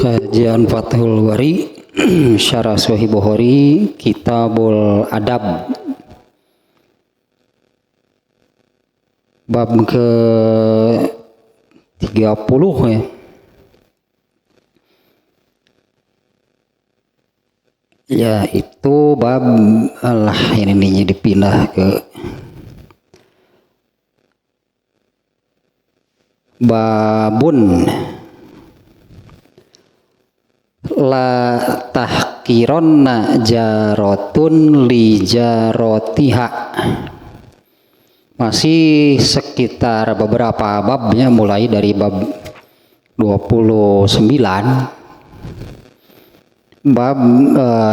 Kajian Fathul Bari Syarah Sahih Bukhari Kitabul Adab bab ke 30 ya. Ya itu bab Allah ini dipindah ke babun la tahkironna jarotun li jarotiha. Masih sekitar beberapa babnya, mulai dari bab 29 bab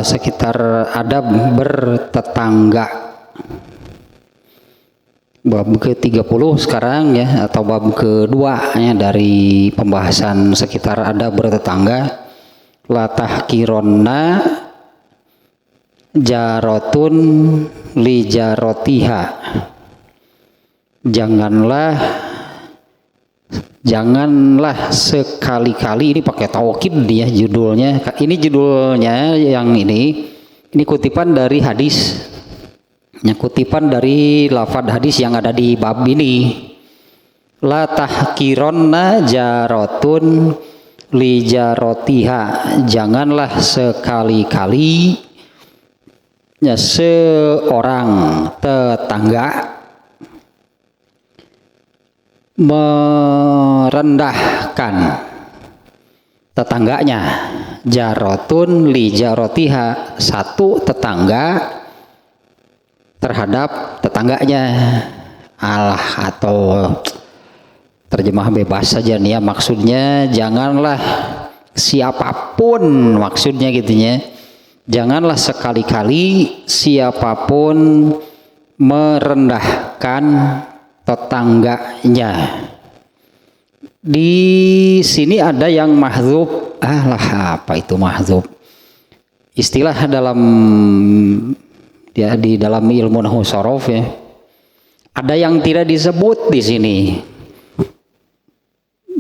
sekitar adab bertetangga, bab ke-30 sekarang ya, atau bab kedua ya dari pembahasan sekitar adab bertetangga. La tahkironna jarotun li jarotiha. Janganlah sekali-kali, ini pakai taukid dia judulnya. Ini judulnya yang ini kutipan dari hadis. Ya, kutipan dari lafadz hadis yang ada di bab ini. La tahkironna jarotun li jarotiha. Janganlah sekali-kali ya seorang tetangga merendahkan tetangganya. Jarotun li jarotiha, satu tetangga terhadap tetangganya. Allah, atau terjemah bebas saja nih ya, maksudnya janganlah siapapun, maksudnya gitunya, janganlah sekali-kali siapapun merendahkan tetangganya. Di sini ada yang mahdzub. Apa itu mahdzub? Istilah dalam ya, di dalam ilmu nahwu shorof ya. Ada yang tidak disebut di sini.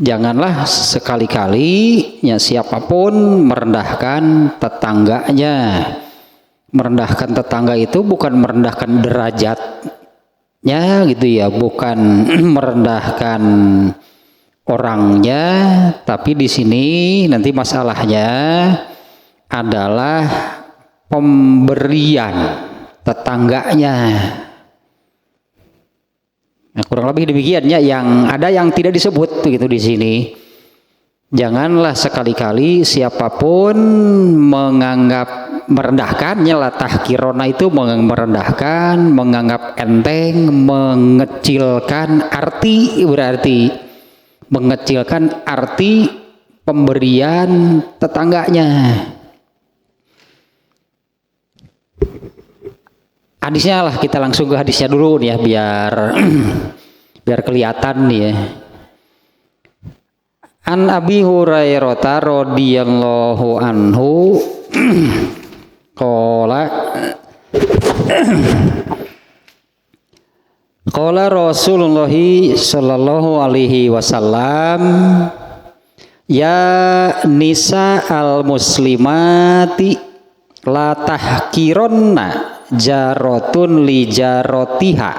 Janganlah sekali-kali ya siapapun merendahkan tetangganya. Merendahkan tetangga itu bukan merendahkan derajatnya gitu ya, bukan merendahkan orangnya, tapi di sini nanti masalahnya adalah pemberian tetangganya. Nah, kurang lebih demikiannya, yang ada yang tidak disebut begitu di sini. Janganlah sekali-kali siapapun menganggap merendahkannya. La tahkirona itu merendahkan, menganggap enteng, mengecilkan arti, berarti mengecilkan arti pemberian tetangganya. Hadisnya lah, kita langsung ke hadisnya dulu nih ya, biar kelihatan nih ya. An Abi Hurairah radhiyallahu anhu qala Rasulullah sallallahu alaihi wasallam, ya nisa al muslimati la tahkironna jarotun li jarotiha.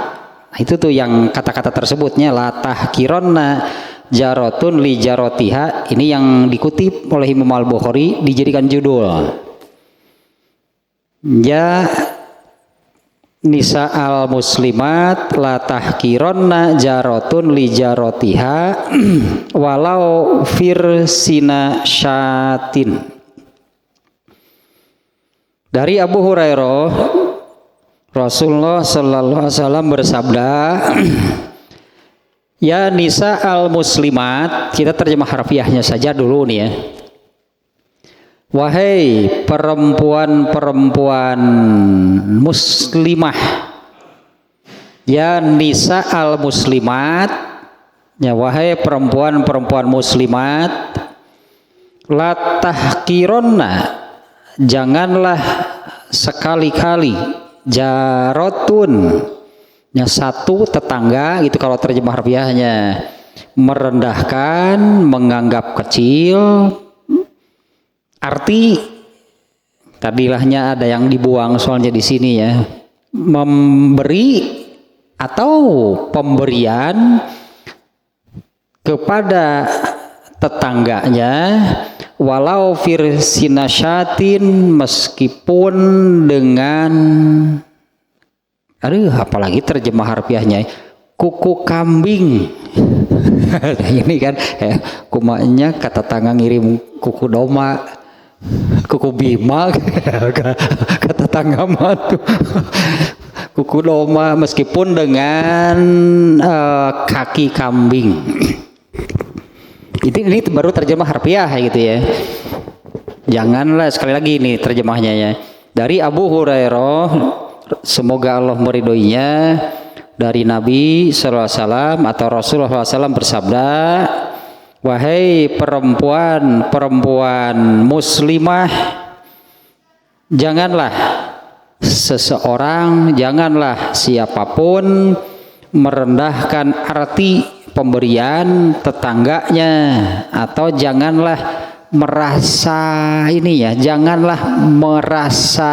Nah, itu tuh yang kata-kata tersebutnya, la tahkironna jarotun li jarotiha. Ini yang dikutip oleh Imam Al-Bukhari, dijadikan judul. Ya nisa al muslimat la tahkironna jarotun li jarotiha walau firsina syatin. Dari Abu Hurairah, Rasulullah sallallahu alaihi wasallam bersabda, ya nisa al muslimat, kita terjemah harfiahnya saja dulu nih ya. Wahai perempuan-perempuan muslimah, ya nisa al muslimat, ya wahai perempuan-perempuan muslimat, la tahkironna, janganlah sekali-kali, jarotun ya satu tetangga gitu kalau terjemah harfiahnya, merendahkan, menganggap kecil, arti tadilahnya ada yang dibuang soalnya di sini ya, memberi atau pemberian kepada tetangganya walau firsinasyatin, meskipun dengan apalagi terjemah harfiahnya kuku kambing. Ini kan kumanya kata tangan ngirim kuku doma, kuku bima kata tangan tuh kuku doma, meskipun dengan kaki kambing. Ini baru terjemah harfiah gitu ya. Janganlah, sekali lagi ini terjemahnya ya. Dari Abu Hurairah, semoga Allah meridhoinya, dari Nabi SAW atau Rasulullah SAW bersabda, wahai perempuan muslimah, janganlah seseorang, janganlah siapapun merendahkan arti pemberian tetangganya, atau janganlah merasa ini ya, janganlah merasa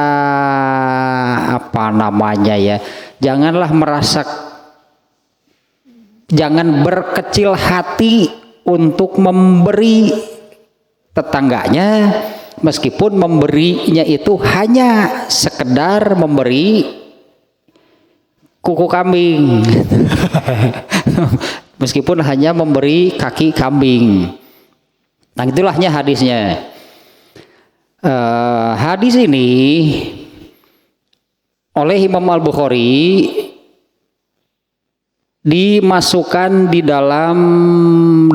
jangan berkecil hati untuk memberi tetangganya, meskipun memberinya itu hanya sekedar memberi kuku kambing. Meskipun hanya memberi kaki kambing. Nah, itulahnya hadisnya. Hadis ini oleh Imam Al-Bukhari dimasukkan di dalam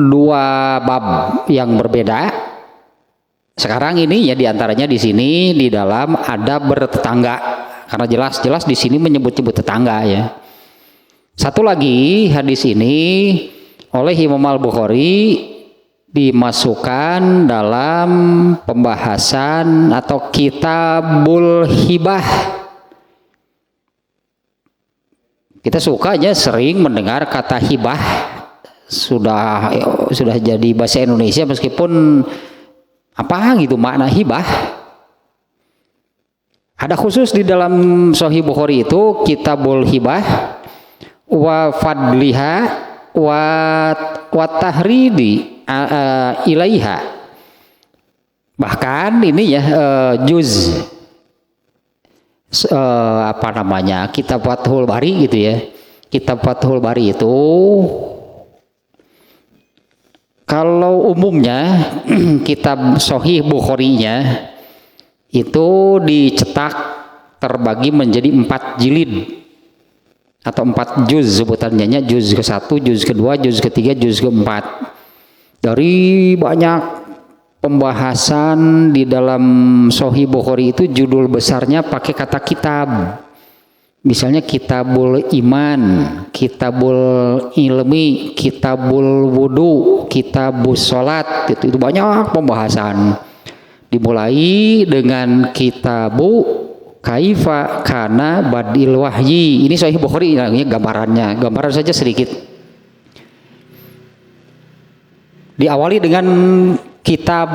dua bab yang berbeda. Sekarang ini ya diantaranya di sini di dalam adab bertetangga, karena jelas-jelas di sini menyebut-nyebut tetangga ya. Satu lagi hadis ini oleh Imam Al-Bukhari dimasukkan dalam pembahasan atau kitabul hibah. Kita sukanya sering mendengar kata hibah, sudah jadi bahasa Indonesia, meskipun apa gitu makna hibah. Ada khusus di dalam Sahih Bukhari itu kitabul hibah wa fadliha wa tahridi ilaiha. Bahkan ini ya juz kitab Fathul Bari gitu ya. Kitab Fathul Bari itu kalau umumnya kitab Sahih Bukhari-nya itu dicetak terbagi menjadi 4 jilid atau 4 juz sebutannya, juz ke-1, juz ke-2, juz ke-3, juz ke-4. Dari banyak pembahasan di dalam Sahih Bukhari itu judul besarnya pakai kata kitab. Misalnya kitabul iman, kitabul ilmi, kitabul wudu, kitabus sholat, itu banyak pembahasan. Dimulai dengan kitabu kaifa kana badil wahyi. Ini Sahih Bukhari, gambaran saja sedikit. Diawali dengan kitab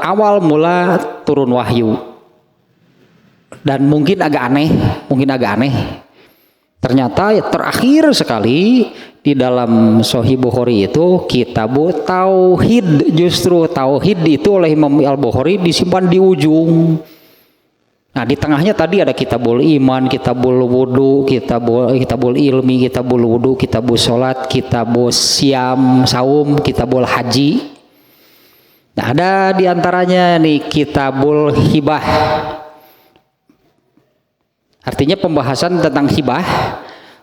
awal mula turun wahyu. Dan mungkin agak aneh. Ternyata terakhir sekali di dalam Sahih Bukhari itu kitabu tauhid. Justru tauhid itu oleh Imam Al-Bukhari disimpan di ujung. Nah, di tengahnya tadi ada kitabul iman, kitabul wudu, kitabul ilmi, kitabul wudu, kitabul sholat, kitabul siam, saum, kitabul haji. Nah, ada di antaranya nih kitabul hibah. Artinya pembahasan tentang hibah,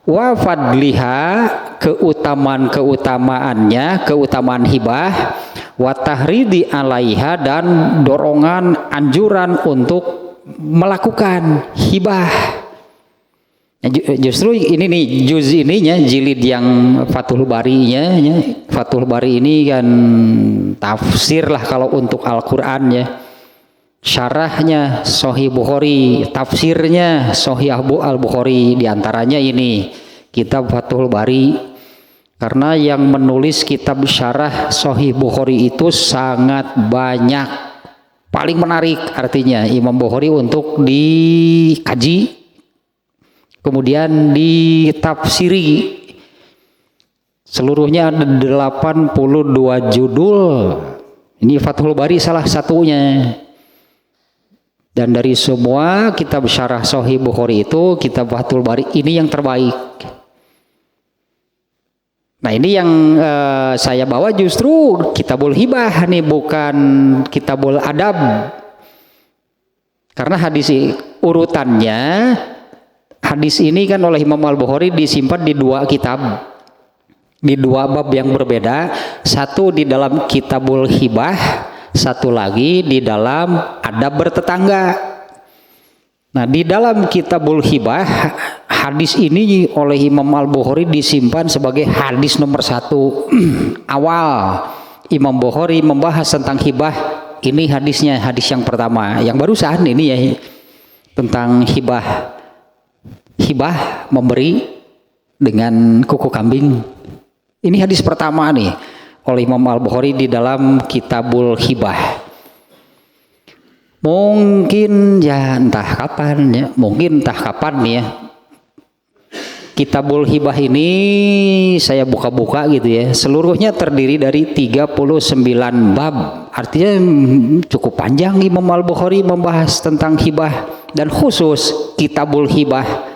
wa fadliha, keutamaannya, keutamaan hibah, wa tahridi alaiha, dan dorongan anjuran untuk melakukan hibah. Justru ini nih juz ininya, jilid yang Fathul Bari-nya, Fathul Bari ini kan tafsir lah kalau untuk Al-Qur'an ya. Syarahnya Sahih Bukhari, tafsirnya Sahih Al-Bukhari, diantaranya ini kitab Fathul Bari. Karena yang menulis kitab syarah Sahih Bukhari itu sangat banyak paling menarik artinya Imam Bukhari untuk dikaji, kemudian ditafsiri. Seluruhnya ada 82 judul. Ini Fathul Bari salah satunya. Dan dari semua kitab syarah Sahih Bukhari itu, kitab Fathul Bari ini yang terbaik. Nah ini yang saya bawa justru Kitabul Hibah nih, bukan Kitabul Adab. Karena hadis urutannya, hadis ini kan oleh Imam Al-Bukhari disimpan di 2 kitab, di 2 bab yang berbeda. Satu di dalam Kitabul Hibah, satu lagi di dalam Adab Bertetangga. Nah di dalam Kitabul Hibah, hadis ini oleh Imam Al-Bukhari disimpan sebagai hadis nomor 1. Awal Imam Bukhari membahas tentang hibah, ini hadisnya, hadis yang pertama, yang barusan ini ya, tentang hibah. Hibah memberi dengan kuku kambing. Ini hadis pertama nih oleh Imam Al-Bukhari di dalam Kitabul Hibah. Mungkin ya entah kapan ya, mungkin entah kapan ya, Kitabul Hibah ini saya buka-buka gitu ya, seluruhnya terdiri dari 39 bab. Artinya cukup panjang Imam Al-Bukhari membahas tentang hibah, dan khusus Kitabul Hibah,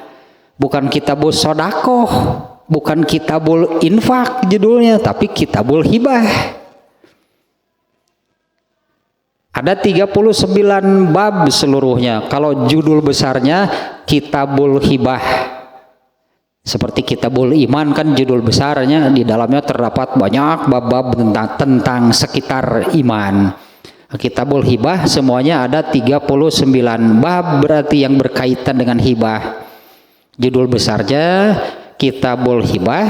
bukan Kitabul Sodakoh, bukan Kitabul Infak judulnya, tapi Kitabul Hibah. Ada 39 bab seluruhnya. Kalau judul besarnya Kitabul Hibah, seperti Kitabul Iman kan judul besarnya, di dalamnya terdapat banyak bab-bab tentang sekitar iman. Kitabul Hibah semuanya ada 39 bab, berarti yang berkaitan dengan hibah. Judul besarnya Kitabul Hibah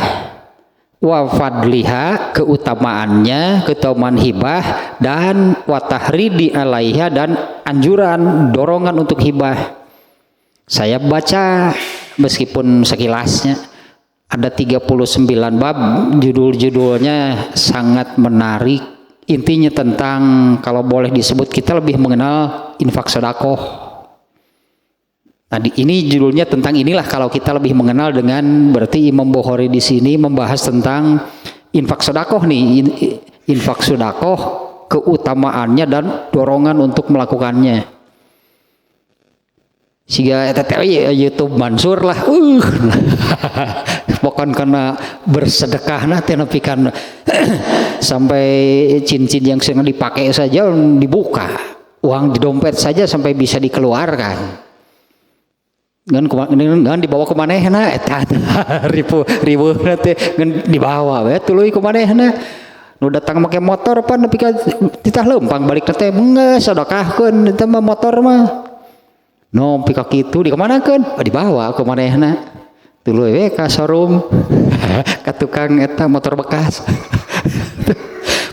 wa fadliha, keutamaannya, keutamaan hibah, dan wa tahridi alaiha, dan anjuran, dorongan untuk hibah. Saya baca meskipun sekilasnya, ada 39 bab, judul-judulnya sangat menarik. Intinya tentang, kalau boleh disebut, kita lebih mengenal infak sedekah. Nah, ini judulnya tentang inilah, kalau kita lebih mengenal dengan, berarti Imam Bukhari di sini membahas tentang infak sedekah nih, infak sedekah, keutamaannya dan dorongan untuk melakukannya. Sehingga YouTube Mansur lah, bukan karena bersedekah nanti napikan sampai cincin yang sedang dipakai saja dibuka, uang di dompet saja sampai bisa dikeluarkan. Ngan dibawa ke manehna eta ribu nanti ngan dibawa we tuluy ke manehna, nu datang make motor pan nepi ka titah leumpang balik teh geus sedekahkeun eta mah motor mah no pika kitu di kamanakeun dibawa ke manehna tuluy we ka showroom ka tukang eta motor bekas.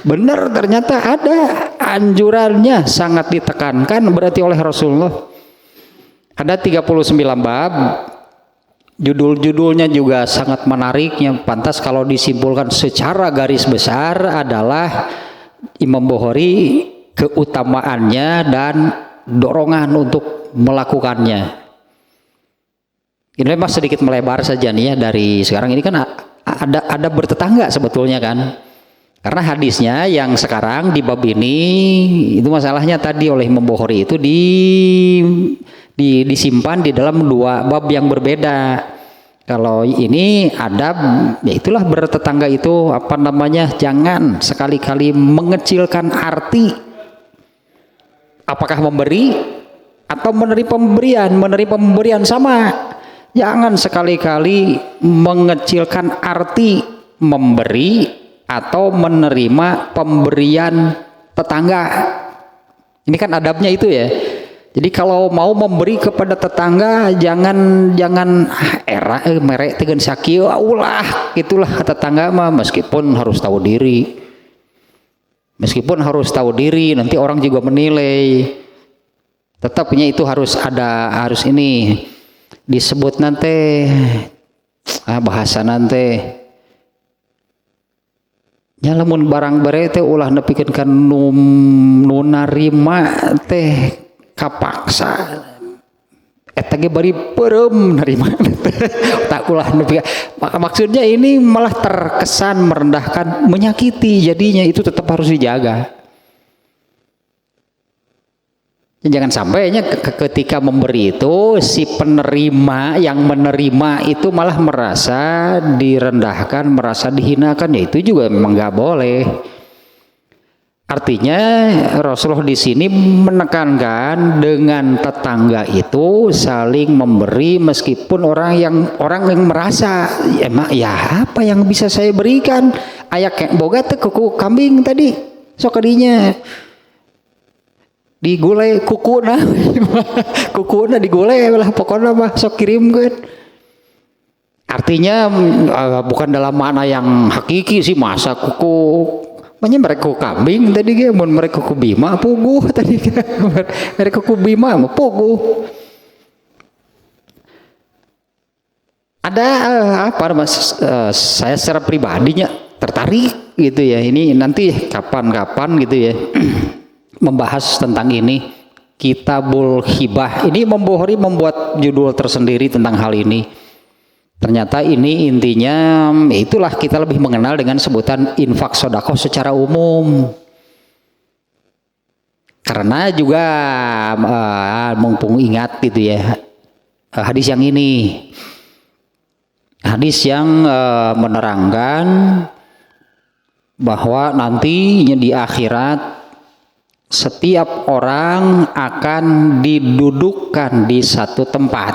Bener, ternyata ada anjurannya, sangat ditekankan berarti oleh Rasulullah. Ada 39 bab, judul-judulnya juga sangat menarik, yang pantas kalau disimpulkan secara garis besar adalah Imam Bukhari, keutamaannya dan dorongan untuk melakukannya. Ini memang sedikit melebar saja nih ya, dari sekarang ini kan ada bertetangga sebetulnya kan. Karena hadisnya yang sekarang di bab ini, itu masalahnya tadi oleh Imam Bukhari itu disimpan di dalam 2 bab yang berbeda. Kalau ini adab, ya itulah bertetangga itu apa namanya, jangan sekali-kali mengecilkan arti. Apakah memberi atau menerima pemberian sama. Jangan sekali-kali mengecilkan arti memberi atau menerima pemberian tetangga. Ini kan adabnya itu ya. Jadi kalau mau memberi kepada tetangga, jangan merek tegen sakieu ulah itulah tetangga mah, meskipun harus tahu diri. Meskipun harus tahu diri, nanti orang juga menilai. Tetapnya itu harus ini disebut nanti bahasa nanti nya lamun barang bare teh ulah nepikeun ka nu narima teh kapaksa eta ge bari peureum narima tak ulah nepikeun. Maka maksudnya ini malah terkesan merendahkan, menyakiti, jadinya itu tetap harus dijaga. Jangan sampai ketika memberi itu si penerima yang menerima itu malah merasa direndahkan, merasa dihinakan, ya itu juga memang nggak boleh. Artinya Rasulullah di sini menekankan dengan tetangga itu saling memberi meskipun orang yang merasa ya apa yang bisa saya berikan, ayak yang boga teh kuku kambing tadi sok kadinya digulai kukuna digulai lah pokoknya mah sok kirimkeun. Artinya bukan dalam makna yang hakiki sih, masa kuku mereka kambing tadi ge mun mereka kuku bima puguh tadi mereka kuku bima mah puguh. Ada saya secara pribadinya tertarik gitu ya, ini nanti kapan-kapan gitu ya membahas tentang ini, Kitabul Hibah. Ini Membohori membuat judul tersendiri tentang hal ini. Ternyata ini intinya itulah kita lebih mengenal dengan sebutan infak sodakoh secara umum. Karena juga mumpung ingat gitu ya hadis yang ini, hadis yang menerangkan bahwa nantinya di akhirat setiap orang akan didudukkan di satu tempat,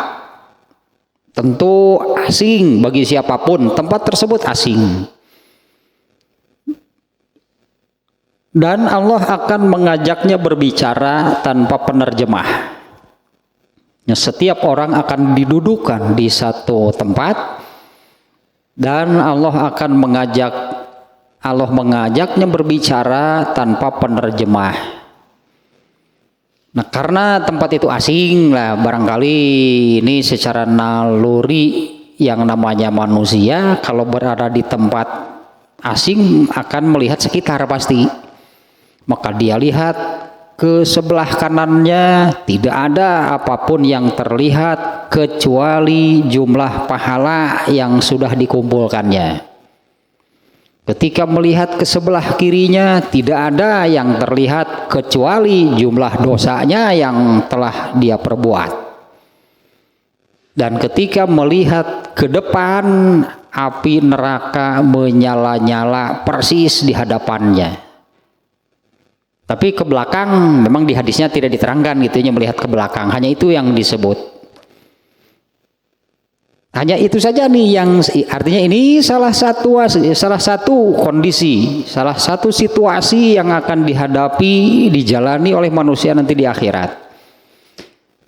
tentu asing bagi siapapun, tempat tersebut asing, dan Allah akan mengajaknya berbicara tanpa penerjemah. Setiap orang akan didudukkan di satu tempat dan Allah mengajaknya berbicara tanpa penerjemah. Nah, karena tempat itu asing lah, barangkali ini secara naluri yang namanya manusia kalau berada di tempat asing akan melihat sekitar pasti. Maka dia lihat ke sebelah kanannya tidak ada apapun yang terlihat kecuali jumlah pahala yang sudah dikumpulkannya. Ketika melihat ke sebelah kirinya tidak ada yang terlihat kecuali jumlah dosanya yang telah dia perbuat. Dan ketika melihat ke depan, api neraka menyala-nyala persis di hadapannya. Tapi ke belakang memang di hadisnya tidak diterangkan gitu ya, melihat ke belakang, hanya itu yang disebut. Hanya itu saja nih yang artinya ini salah satu kondisi, salah satu situasi yang akan dihadapi, dijalani oleh manusia nanti di akhirat.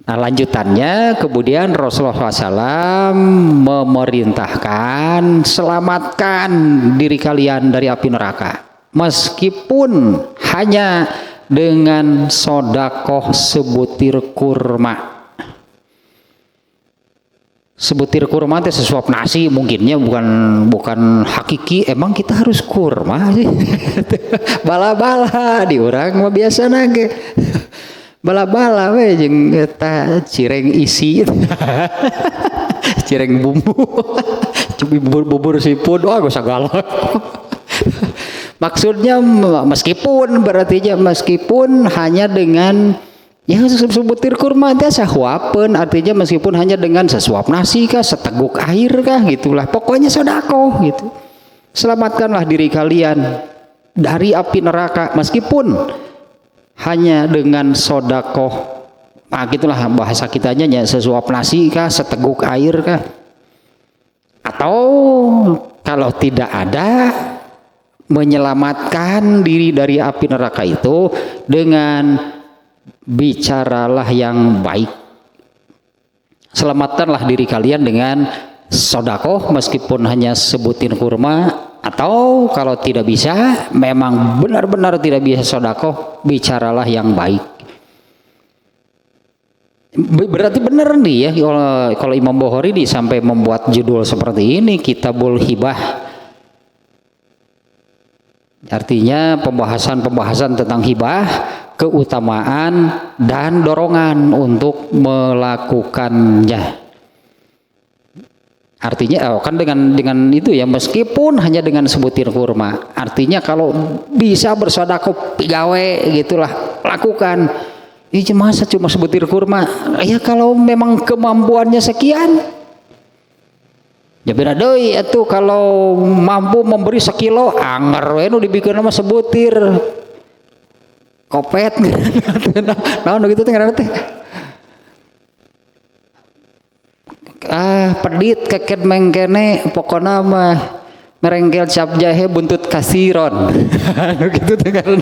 Nah, lanjutannya kemudian Rasulullah SAW memerintahkan selamatkan diri kalian dari api neraka, meskipun hanya dengan sodakoh sebutir kurma. Sebutir kurma itu sesuap nasi mungkinnya, bukan hakiki emang kita harus kurma sih. Bala-bala di urang mah biasa nage. Bala-bala we jeung eta cireng isi. Cireng bumbu. Cubi bubur sipun gak sagala. Maksudnya meskipun hanya dengan ya sebutir kurma teh sahuapeun, artinya meskipun hanya dengan sesuap nasi kah, seteguk air kah, gitulah. Pokoknya sedekah gitu. Selamatkanlah diri kalian dari api neraka meskipun hanya dengan sedekah. Nah, gitulah bahasa kitanya ya, sesuap nasi kah, seteguk air kah. Atau kalau tidak ada, menyelamatkan diri dari api neraka itu dengan bicaralah yang baik. Selamatkanlah diri kalian dengan sodakoh meskipun hanya sebutin kurma, atau kalau tidak bisa, memang benar-benar tidak bisa sodakoh, bicaralah yang baik. Berarti benar nih ya kalau Imam Bukhari sampai membuat judul seperti ini, Kitabul Hibah. Artinya pembahasan-pembahasan tentang hibah, keutamaan dan dorongan untuk melakukannya. Artinya kan dengan itu ya, meskipun hanya dengan sebutir kurma. Artinya kalau bisa bersedekah pigawe gitulah, lakukan. Ini masa cuma sebutir kurma? Ya kalau memang kemampuannya sekian. Ya beda deui atuh kalau mampu memberi sekilo, anger we nu dibikin sama sebutir. Kopet. Naon gitu teh ngaranna teh. Pedit keket mengkene pokona mah merengkel cap jahe buntut kasiron. Gitu dengan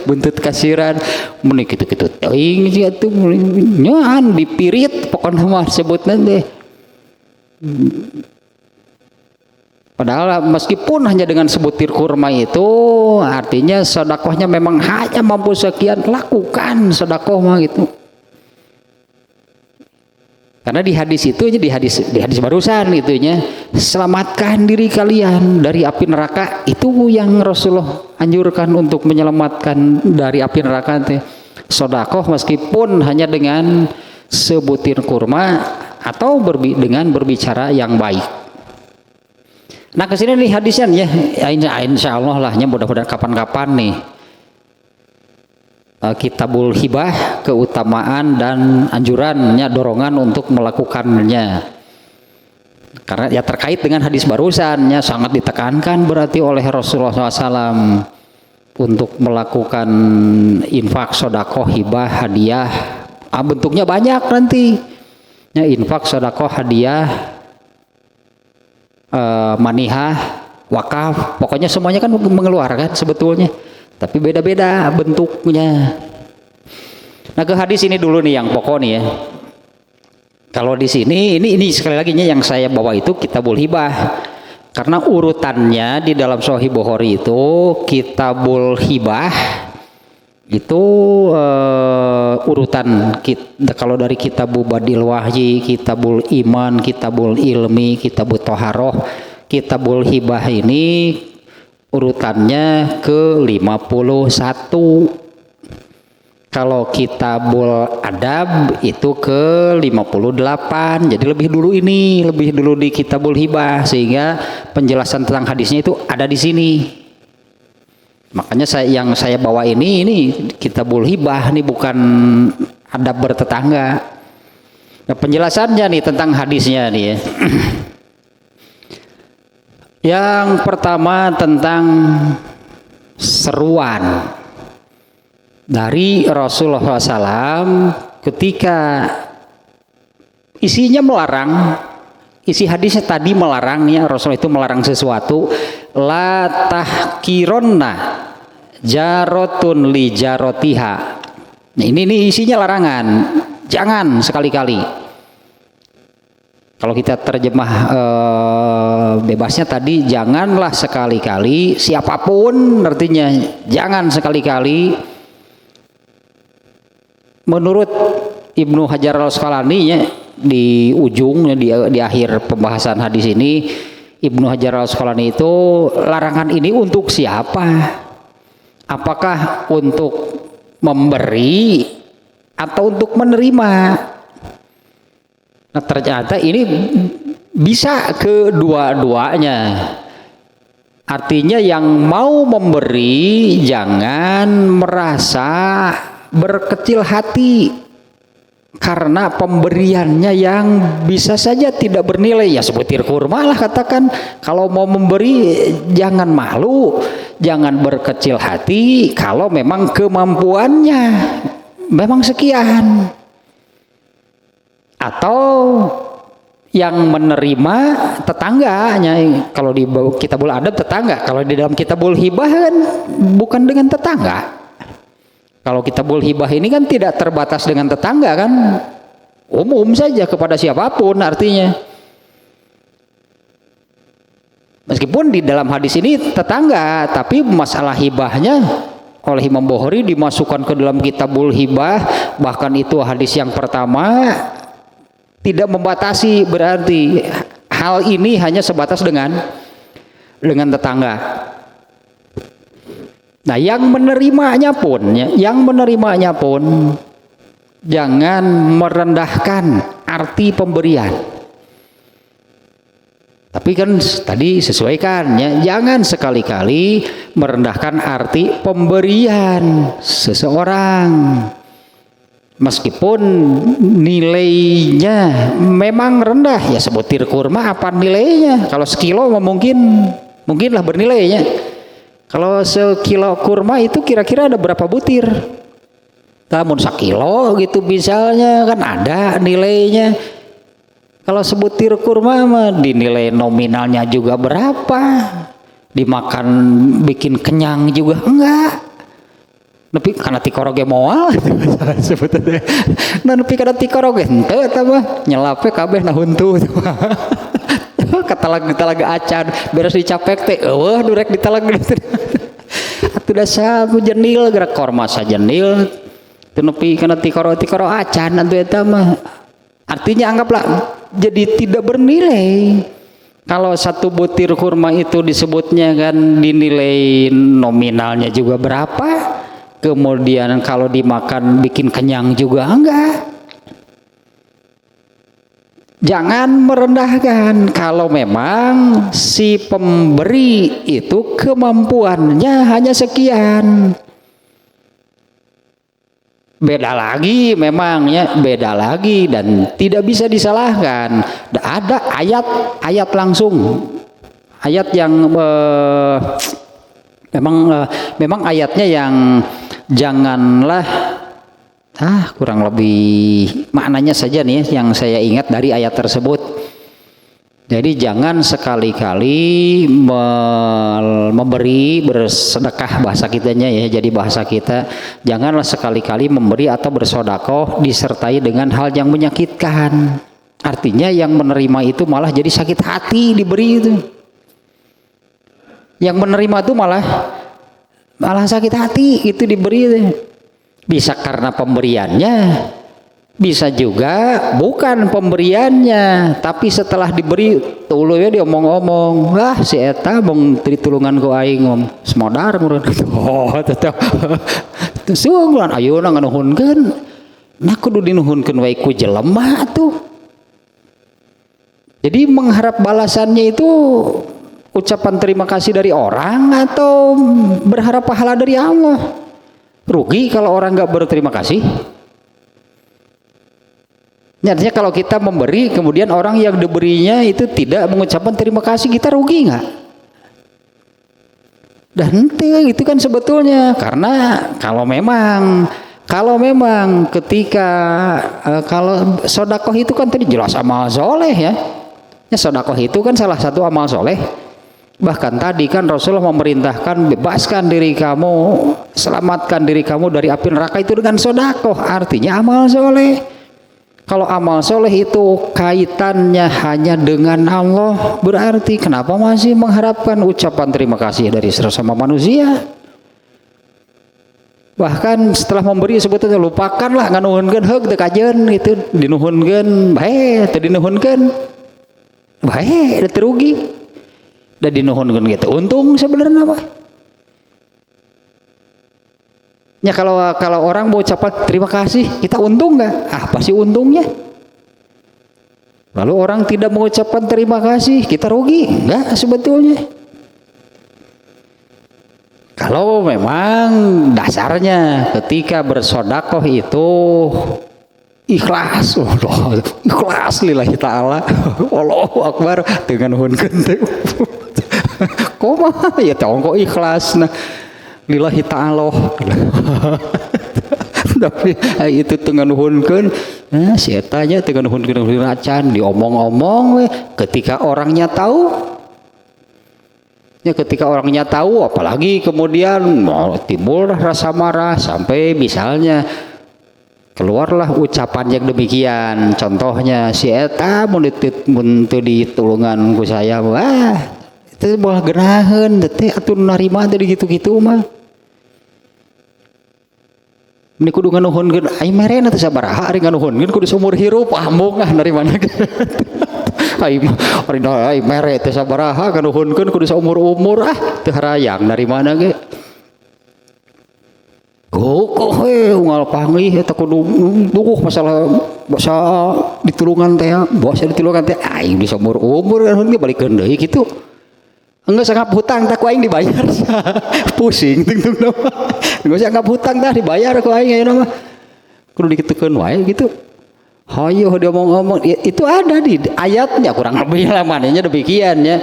buntut kasiran mun kitu-kitu teuing sih atuh nyoan dipirit pokona mah sebutna teh. Padahal meskipun hanya dengan sebutir kurma itu artinya sedekahnya memang hanya mampu sekian, lakukan sedekah mah gitu. Karena di hadis itu, di hadis barusan itunya, selamatkan diri kalian dari api neraka, itu yang Rasulullah anjurkan untuk menyelamatkan dari api neraka teh. Sedekah meskipun hanya dengan sebutir kurma atau dengan berbicara yang baik. Nah kesini nih hadisnya ya, insya Allah lah, mudah-mudahan kapan-kapan nih Kitabul Hibah, keutamaan dan anjurannya, dorongan untuk melakukannya. Karena ya terkait dengan hadis barusannya sangat ditekankan berarti oleh Rasulullah SAW untuk melakukan infak, sedekah, hibah, hadiah. Bentuknya banyak nanti. Ya, infak, sedekah, hadiah, manihah, wakaf, pokoknya semuanya kan mengeluarkan sebetulnya, tapi beda-beda bentuknya. Nah ke hadis ini dulu nih yang pokok nih ya. Kalau di sini ini sekali lagi yang saya bawa itu Kitabul Hibah, karena urutannya di dalam Sahih Bukhari itu Kitabul Hibah itu urutan kalau dari Kitabul Badil Wahyi, Kitabul Iman, Kitabul Ilmi, Kitabul Toharoh, Kitabul Hibah ini urutannya ke-51. Kalau Kitabul Adab itu ke-58. Jadi lebih dulu di Kitabul Hibah, sehingga penjelasan tentang hadisnya itu ada di sini. Makanya yang saya bawa ini Kitabul Hibah, ini bukan adab bertetangga. Nah, penjelasannya nih tentang hadisnya nih ya. Yang pertama tentang seruan dari Rasulullah SAW ketika isinya melarang. Isi hadisnya tadi melarangnya, Rasul itu melarang sesuatu, la tahkironna jarotun li jarotiha. Nah, ini isinya larangan, jangan sekali-kali. Kalau kita terjemah bebasnya tadi, janganlah sekali-kali, siapapun artinya jangan sekali-kali. Menurut Ibnu Hajar Al-Asqalani ya, di ujung di akhir pembahasan hadis ini, Ibnu Hajar Al-Asqalani itu larangan ini untuk siapa? Apakah untuk memberi atau untuk menerima? Nah ternyata ini bisa kedua-duanya. Artinya yang mau memberi jangan merasa berkecil hati karena pemberiannya yang bisa saja tidak bernilai, ya sebutir kurma lah katakan. Kalau mau memberi jangan malu, jangan berkecil hati kalau memang kemampuannya memang sekian. Atau yang menerima tetangganya, kalau di Kitabul Adab tetangga, kalau di dalam Kitabul Hibah kan bukan dengan tetangga. Kalau Kitabul Hibah ini kan tidak terbatas dengan tetangga kan, umum saja kepada siapapun artinya. Meskipun di dalam hadis ini tetangga, tapi masalah hibahnya oleh Imam Bukhari dimasukkan ke dalam Kitabul Hibah, bahkan itu hadis yang pertama, tidak membatasi, berarti hal ini hanya sebatas dengan tetangga. Nah, yang menerimanya pun jangan merendahkan arti pemberian. Tapi kan tadi sesuaikan ya, jangan sekali-kali merendahkan arti pemberian seseorang. Meskipun nilainya memang rendah, ya sebutir kurma apa nilainya? Kalau sekilo mungkinlah bernilainya. Kalau sekilo kurma itu kira-kira ada berapa butir? Namun sekilo gitu misalnya kan ada nilainya. Kalau sebutir kurma mah dinilai nominalnya juga berapa, dimakan bikin kenyang juga enggak. Tapi karena tikoroge moal sebetulnya. Nah tapi karena tikoroge henteu eta mah nyelape kabeh nah huntu. Katalag acan beres dicapek teh eueuh durek ditalag. Atuh dasar jenil gerak korma sajenil. Teu nepi kana tikoro acan atuh eta mah. Artinya anggaplah jadi tidak bernilai. Kalau satu butir kurma itu disebutnya kan dinilai nominalnya juga berapa, kemudian kalau dimakan bikin kenyang juga enggak. Jangan merendahkan kalau memang si pemberi itu kemampuannya hanya sekian. Beda lagi memangnya, beda lagi dan tidak bisa disalahkan. Ada ayat langsung, ayat yang memang ayatnya yang janganlah kurang lebih maknanya saja nih yang saya ingat dari ayat tersebut. Jadi jangan sekali-kali memberi bersedekah bahasa kitanya ya, jadi bahasa kita janganlah sekali-kali memberi atau bersodakoh disertai dengan hal yang menyakitkan. Artinya yang menerima itu malah jadi sakit hati diberi itu. Yang menerima itu malah sakit hati itu diberi itu. Bisa karena pemberiannya, bisa juga bukan pemberiannya, tapi setelah diberi tuluy dia omong-omong, wah si eta mung ditulungan ku aing ngom semodar meureun. Oh tetep sungguhan ayeuna nganuhunkeun, nah kudu dinuhunkeun wae ku jelema atuh. Jadi mengharap balasannya itu ucapan terima kasih dari orang atau berharap pahala dari Allah. Rugi kalau orang nggak berterima kasih. Artinya kalau kita memberi kemudian orang yang diberinya itu tidak mengucapkan terima kasih, kita rugi nggak? Dan itu kan sebetulnya karena kalau memang ketika kalau sodakoh itu kan tadi jelas amal soleh ya. Sodakoh itu kan salah satu amal soleh. Bahkan tadi kan Rasulullah memerintahkan bebaskan diri kamu, selamatkan diri kamu dari api neraka itu dengan sodakoh. Artinya amal soleh. Kalau amal soleh itu kaitannya hanya dengan Allah, berarti kenapa masih mengharapkan ucapan terima kasih dari sesama manusia? Bahkan setelah memberi sebetulnya lupakanlah nganuhunkeun heug teu kajeun gitu, dinuhunkeun bae teu dinuhunkeun bae teu rugi. Dan dinuhunkeun gitu untung sebenarnya apa? Ya kalau orang mau ucapan terima kasih, kita untung nggak? Apa sih untungnya? Lalu orang tidak mengucapkan terima kasih, kita rugi nggak sebetulnya? Kalau memang dasarnya ketika bersodakoh itu ikhlas, ikhlas lillahi ta'ala, Allahu Akbar dengan hunkeun teh. Koma ya tongko ikhlas nah lillahi ta'ala. Tapi itu teu nuhunkeun si eta nya teu nuhunkeun acan diomong-omong we ketika orangnya tahu. Ya ketika orangnya tahu apalagi kemudian timbul rasa marah sampai misalnya keluarlah ucapan yang demikian. Contohnya si eta mun teu ditulungan ku saya wah itu malah geunaheun teh atuh narima teh gitu-gitu mah. Ini kudu nganuhunkeun ai merena teh sabaraha ari nganuhunkeun kudu seumur hirup amung narimana. Ai mere teh sabaraha nganuhunkeun kudu seumur-umur teu harayang narimana ge. unggal panglih eta kudu dukuh masalah basa ditulungan teh aing di seumur umur ge balikeun deui kitu. Enggak sangat hutang tak ku aing dibayar. Pusing tung nama. Enggak sangat hutang tah dibayar ku aing ayeuna mah. Kudu dikitukeun wae gitu. Hayo dia ngomong itu ada di ayatnya kurang lebih lah mananya demikian ya.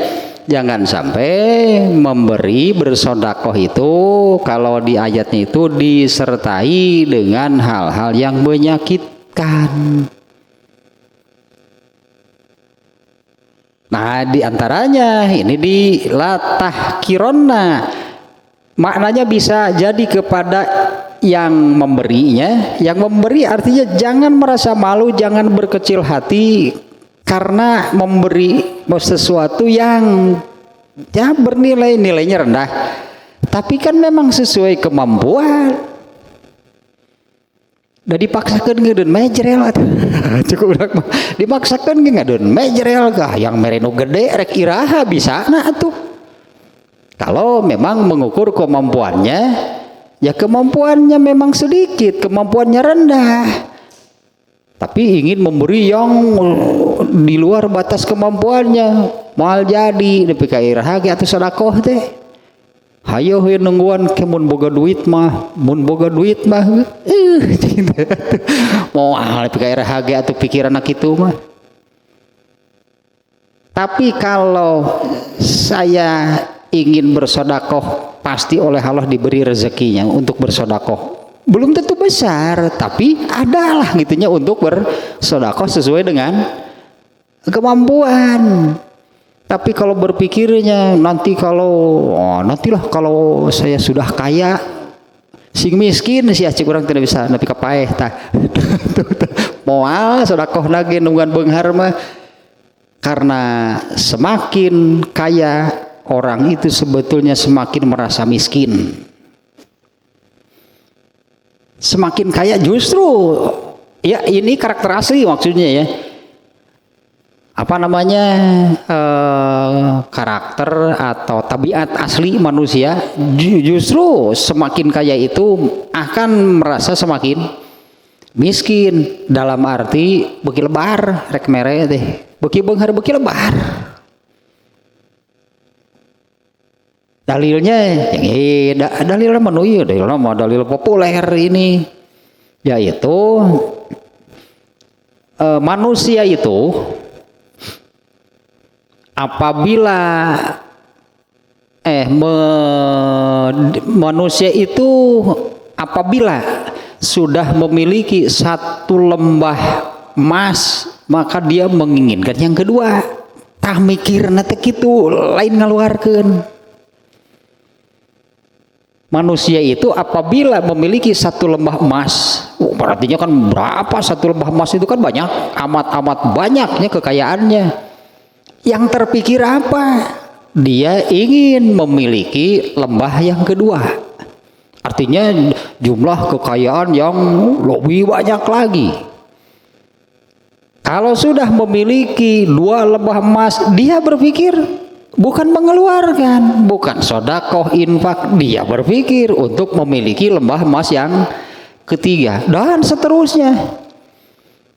Jangan sampai memberi bersedekah itu kalau di ayatnya itu disertai dengan hal-hal yang menyakitkan. Nah, diantaranya ini di latah kirona maknanya bisa jadi kepada yang memberinya. Yang memberi artinya jangan merasa malu, jangan berkecil hati karena memberi sesuatu yang ya nilainya rendah, tapi kan memang sesuai kemampuan. Udah dipaksakan ngedeun mejrel cukup udah dipaksakan ngedeun mejrel kah yang merenu gede rek iraha bisa nah atuh. Kalau memang mengukur kemampuannya, ya kemampuannya memang sedikit, kemampuannya rendah, tapi ingin memberi yang di luar batas kemampuannya, mal jadi nepi ka iraha ge atuh sedekah teh. Hayo we nungguan ke mun boga duit mah moal nepi ka iraha ge atuh pikiranna kitu mah. Tapi kalau saya ingin bersedekah, pasti oleh Allah diberi rezekinya untuk bersedekah. Belum tentu besar, tapi adalah gitunya untuk bersedekah sesuai dengan kemampuan. Tapi kalau berpikirnya nantilah kalau saya sudah kaya, sing miskin si acik urang tidak bisa nepi ka paeh tah. Moal sedekah lagi nungguan beunghar mah, karena semakin kaya orang itu sebetulnya semakin merasa miskin. Semakin kaya justru ya ini karakter asli maksudnya ya. Apa namanya karakter atau tabiat asli manusia, justru semakin kaya itu akan merasa semakin miskin, dalam arti beuki lebar rek mere teh beuki beunghar beuki lebar. Dalilnya dalilnya menu ieu dalil populer ini yaitu manusia itu apabila manusia itu apabila sudah memiliki satu lembah emas, maka dia menginginkan yang kedua. Tah mikirna teh kitu, lain ngaluarkeun. Manusia itu apabila memiliki satu lembah emas, berarti kan berapa satu lembah emas itu kan banyak, amat banyaknya kekayaannya. Yang terpikir apa? Dia ingin memiliki lembah yang kedua. Artinya jumlah kekayaan yang lebih banyak lagi. Kalau sudah memiliki 2 lembah emas, dia berpikir bukan mengeluarkan, bukan sedekah infak, dia berpikir untuk memiliki lembah emas yang ketiga dan seterusnya.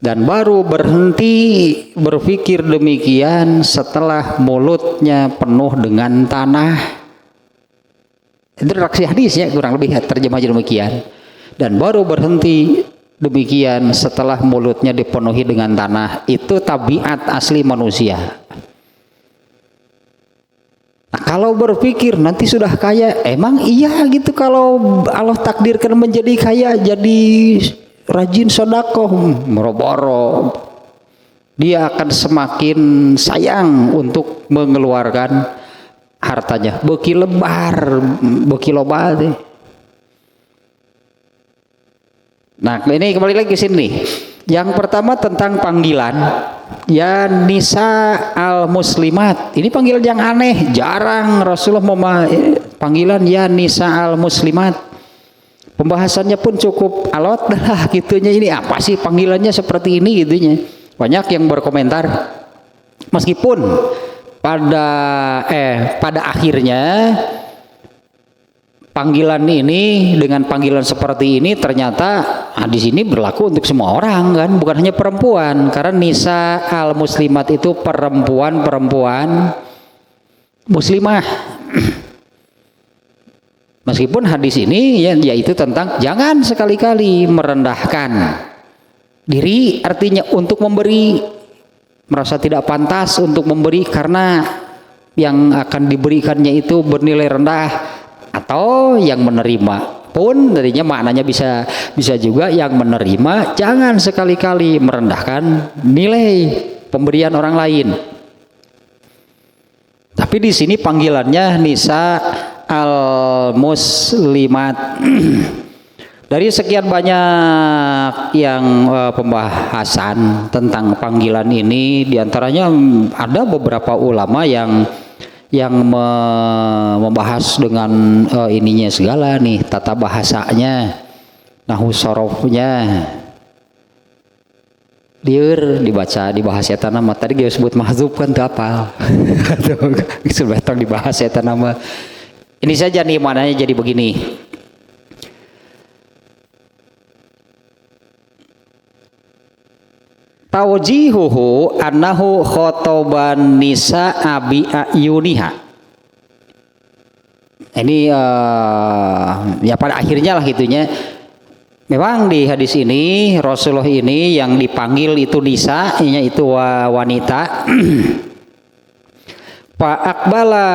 Dan baru berhenti berpikir demikian setelah mulutnya penuh dengan tanah. Itu redaksi hadis ya, kurang lebih terjemah demikian. Dan baru berhenti demikian setelah mulutnya dipenuhi dengan tanah. Itu tabiat asli manusia. Nah, kalau berpikir nanti sudah kaya, emang iya gitu, kalau Allah takdirkan menjadi kaya, jadi rajin sedekah, boro-boro dia akan semakin sayang untuk mengeluarkan hartanya, beuki lebar, beuki loba teh. Nah, ini kembali lagi ke sini. Yang pertama tentang panggilan ya nisa al muslimat. Ini panggilan yang aneh, jarang Rasulullah panggilan ya nisa al muslimat. Pembahasannya pun cukup alot lah gitunya, ini apa sih panggilannya seperti ini gitunya. Banyak yang berkomentar, meskipun pada akhirnya panggilan ini dengan panggilan seperti ini ternyata hadis ini berlaku untuk semua orang kan, bukan hanya perempuan, karena nisa al muslimat itu perempuan muslimah. Meskipun hadis ini yaitu tentang jangan sekali-kali merendahkan diri, artinya untuk memberi, merasa tidak pantas untuk memberi karena yang akan diberikannya itu bernilai rendah, atau yang menerima pun tadinya maknanya bisa juga yang menerima jangan sekali-kali merendahkan nilai pemberian orang lain. Tapi di sini panggilannya nisa al muslimat. Dari sekian banyak yang pembahasan tentang panggilan ini, diantaranya ada beberapa ulama yang membahas dengan ininya segala nih, tata bahasanya, nahwu sorofnya. Lieur dibaca dibahas eta nama tadi dia sebut mahdzub kan teu apal. Sudah dibahas eta nama. Ini saja nih maknanya jadi begini. Tawjihuhu annahu khotoban nisa abi ayuniha. Ini ya pada akhirnya lah gitunya. Memang di hadis ini Rasulullah ini yang dipanggil itu nisa, itu wanita. Fa aqbala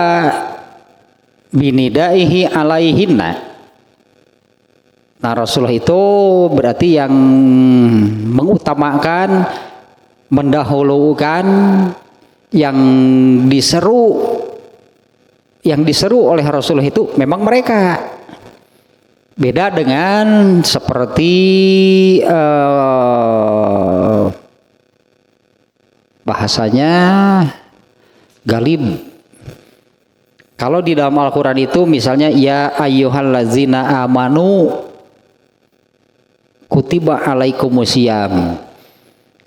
binidaihi alaihinna. Nah Rasulullah itu berarti yang mengutamakan, mendahulukan yang diseru oleh Rasulullah itu memang mereka. Beda dengan seperti bahasanya galib. Kalau di dalam Al-Quran itu misalnya ya ayyuhallazina amanu kutiba alaikumusiyam.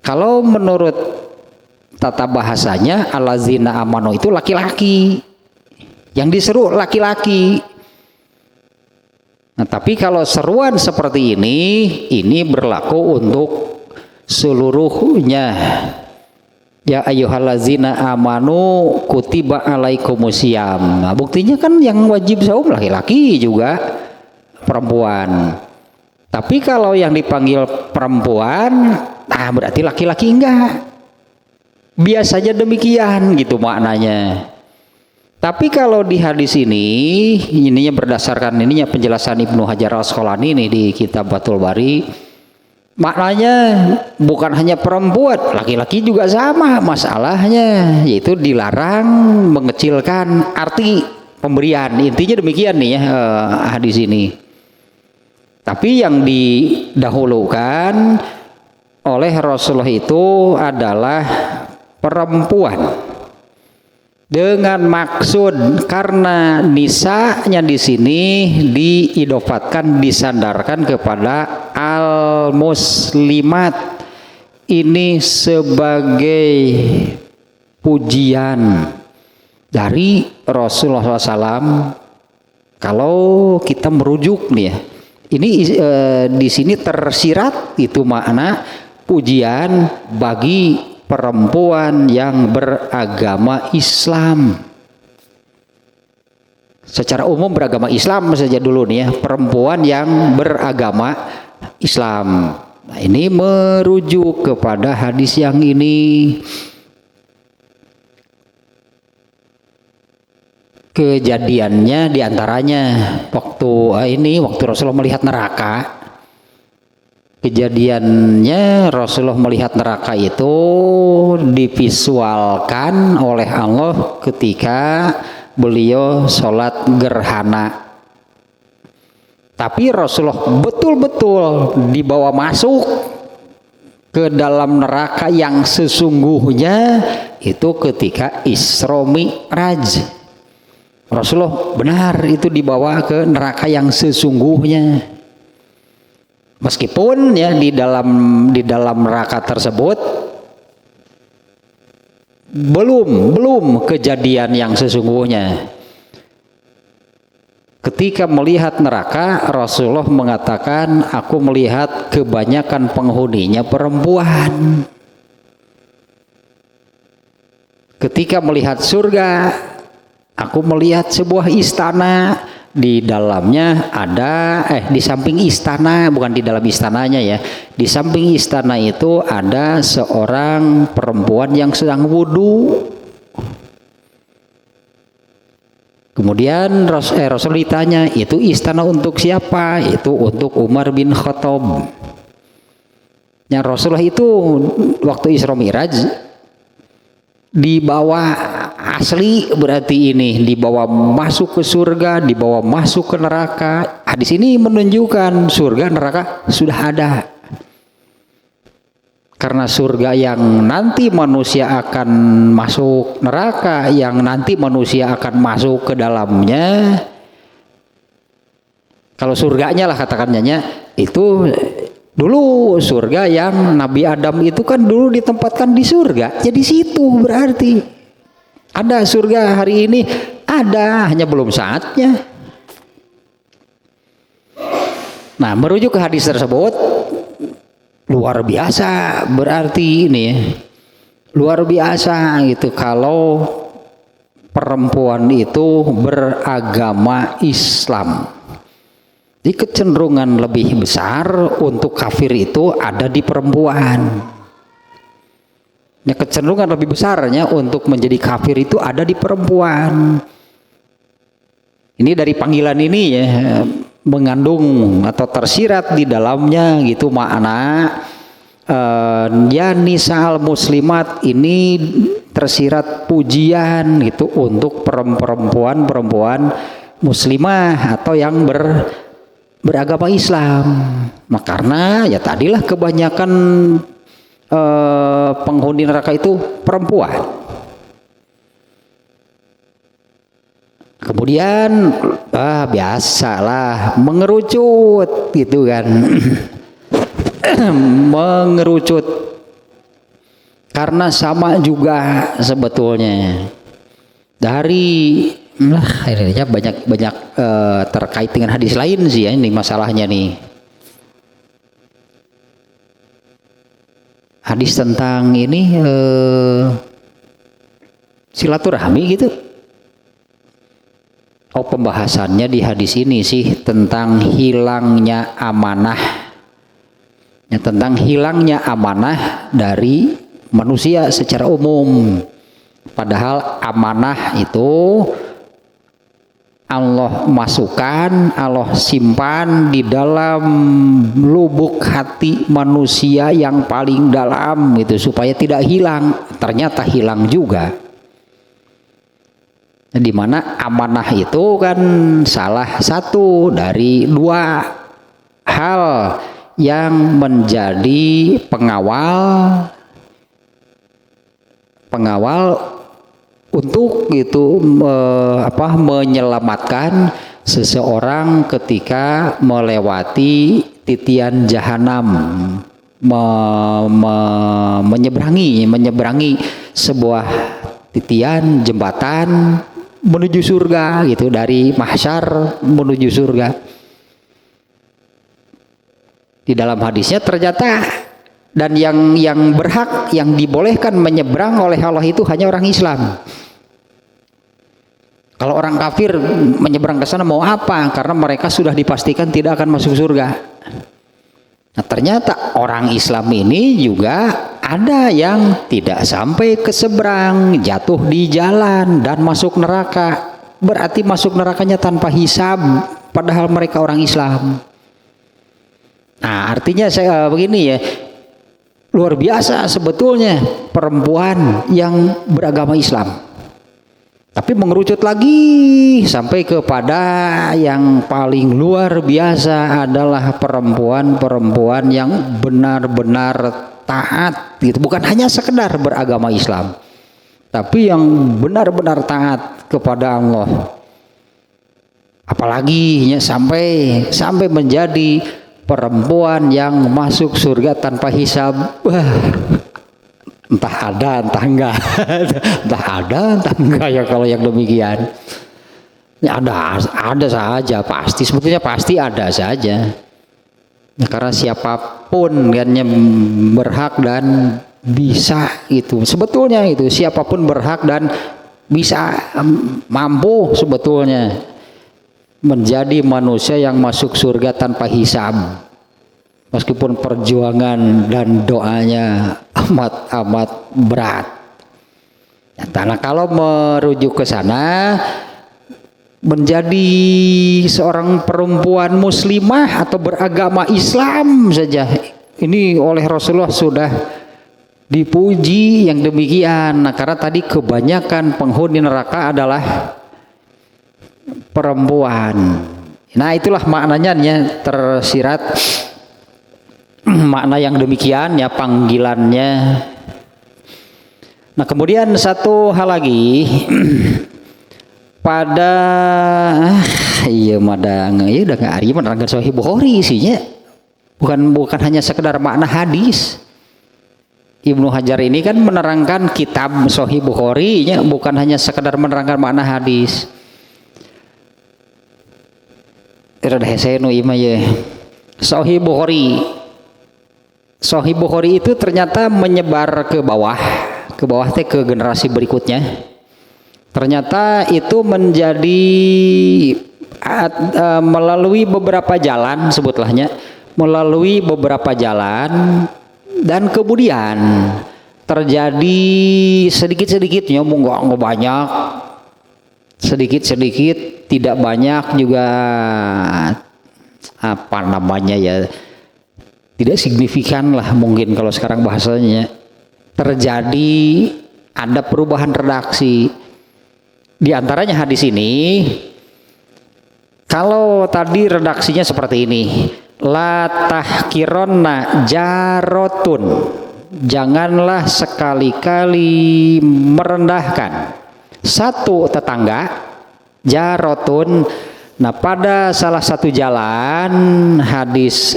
Kalau menurut tata bahasanya allazina amanu itu laki-laki, yang diseru laki-laki. Nah, tapi kalau seruan seperti ini berlaku untuk seluruhnya. Ya ayyuhallazina amanu kutiba alaikumusiyam. Nah, buktinya kan yang wajib saum laki-laki juga perempuan. Tapi kalau yang dipanggil perempuan, nah berarti laki-laki enggak. Biasanya demikian gitu maknanya. Tapi kalau di hadis ininya berdasarkan penjelasan Ibnu Hajar Al-Asqalani ini di kitab Fathul Bari, maknanya bukan hanya perempuan, laki-laki juga sama masalahnya, yaitu dilarang mengecilkan arti pemberian. Intinya demikian nih ya hadis ini. Tapi yang didahulukan oleh Rasulullah itu adalah perempuan. Dengan maksud karena nisanya di sini diidofatkan, disandarkan kepada al-muslimat, ini sebagai pujian dari Rasulullah SAW. Kalau kita merujuk nih ya, ini di sini tersirat itu makna pujian bagi perempuan yang beragama Islam. Secara umum beragama Islam saja dulu nih ya, perempuan yang beragama Islam. Nah, ini merujuk kepada hadis yang ini. Kejadiannya diantaranya waktu Rasulullah melihat neraka. Kejadiannya Rasulullah melihat neraka itu divisualkan oleh Allah ketika beliau sholat gerhana. Tapi Rasulullah betul-betul dibawa masuk ke dalam neraka yang sesungguhnya itu ketika Isra Mi'raj. Rasulullah benar itu dibawa ke neraka yang sesungguhnya. Meskipun ya di dalam neraka tersebut belum kejadian yang sesungguhnya. Ketika melihat neraka, Rasulullah mengatakan, aku melihat kebanyakan penghuninya perempuan. Ketika melihat surga, aku melihat sebuah istana, di dalamnya ada, di samping istana, bukan di dalam istananya ya, di samping istana itu ada seorang perempuan yang sedang wudhu. Kemudian Rasul ditanya, itu istana untuk siapa? Itu untuk Umar bin Khattab. Yang Rasulullah itu waktu Isra Mi'raj dibawa asli, berarti ini dibawa masuk ke surga, dibawa masuk ke neraka. Hadis ini menunjukkan surga neraka sudah ada. Karena surga yang nanti manusia akan masuk neraka, yang nanti manusia akan masuk ke dalamnya. Kalau surganya lah katakannya, itu dulu surga yang Nabi Adam itu kan dulu ditempatkan di surga. Jadi situ berarti ada surga hari ini, ada, hanya belum saatnya. Nah, merujuk ke hadis tersebut, luar biasa berarti ini ya. Luar biasa gitu kalau perempuan itu beragama Islam. Jadi kecenderungan lebih besar untuk kafir itu ada di perempuan. Ya, kecenderungan lebih besarnya untuk menjadi kafir itu ada di perempuan. Ini dari panggilan ini ya, mengandung atau tersirat di dalamnya gitu makna ya nisa'al muslimat, ini tersirat pujian gitu untuk perempuan muslimah atau yang beragama Islam. Nah, karena ya tadilah kebanyakan penghuni neraka itu perempuan. Kemudian biasalah mengerucut gitu kan. Mengerucut karena sama juga sebetulnya dari akhirnya banyak terkait dengan hadis lain sih ya, ini masalahnya nih. Hadis tentang ini silaturahmi gitu. Oh, pembahasannya di hadis ini sih tentang hilangnya amanah. Ya, tentang hilangnya amanah dari manusia secara umum. Padahal amanah itu Allah masukkan, Allah simpan di dalam lubuk hati manusia yang paling dalam gitu supaya tidak hilang. Ternyata hilang juga. Di mana amanah itu kan salah satu dari dua hal yang menjadi pengawal untuk itu menyelamatkan seseorang ketika melewati titian jahanam, menyeberangi sebuah titian jembatan menuju surga gitu, dari mahsyar menuju surga. Di dalam hadisnya ternyata dan yang berhak, yang dibolehkan menyeberang oleh Allah itu hanya orang Islam. Kalau orang kafir menyeberang ke sana mau apa? Karena mereka sudah dipastikan tidak akan masuk surga. Nah, ternyata orang Islam ini juga ada yang tidak sampai ke seberang, jatuh di jalan dan masuk neraka. Berarti masuk nerakanya tanpa hisab, padahal mereka orang Islam. Nah, artinya saya begini ya, luar biasa sebetulnya perempuan yang beragama Islam. Tapi mengerucut lagi sampai kepada yang paling luar biasa adalah perempuan-perempuan yang benar-benar taat gitu. Bukan hanya sekedar beragama Islam, tapi yang benar-benar taat kepada Allah. Apalagi sampai menjadi perempuan yang masuk surga tanpa hisab. Entah ada, entah enggak. Entah ada, entah enggak ya kalau yang demikian. Ya ada saja pasti, sebetulnya pasti ada saja. Ya, karena siapapun kan yang berhak dan bisa itu. Sebetulnya itu siapapun berhak dan bisa mampu sebetulnya menjadi manusia yang masuk surga tanpa hisab. Meskipun perjuangan dan doanya amat berat. Nah, kalau merujuk ke sana, menjadi seorang perempuan muslimah atau beragama Islam saja ini oleh Rasulullah sudah dipuji yang demikian. Nah, karena tadi kebanyakan penghuni neraka adalah perempuan. Nah, itulah maknanya ya, tersirat makna yang demikian ya panggilannya. Nah, kemudian satu hal lagi pada iya madang ya udah nggak ari menerangkan Sahih Bukhari isinya bukan hanya sekedar makna hadis. Ibnu Hajar ini kan menerangkan kitab Sahih Bukhari nya bukan hanya sekedar menerangkan makna hadis. Rada hese nu ieu mah ye. Sahih Bukhari itu ternyata menyebar ke bawah teh ke generasi berikutnya. Ternyata itu menjadi melalui beberapa jalan sebutlahnya, melalui beberapa jalan dan kemudian terjadi sedikit-sedikit nyomong nggak banyak, sedikit-sedikit tidak banyak juga apa namanya ya tidak signifikan lah mungkin kalau sekarang bahasanya. Terjadi ada perubahan redaksi. Di antaranya hadis ini, kalau tadi redaksinya seperti ini, la tahkironna jarotun, janganlah sekali-kali merendahkan satu tetangga, jarotun. Nah, pada salah satu jalan hadis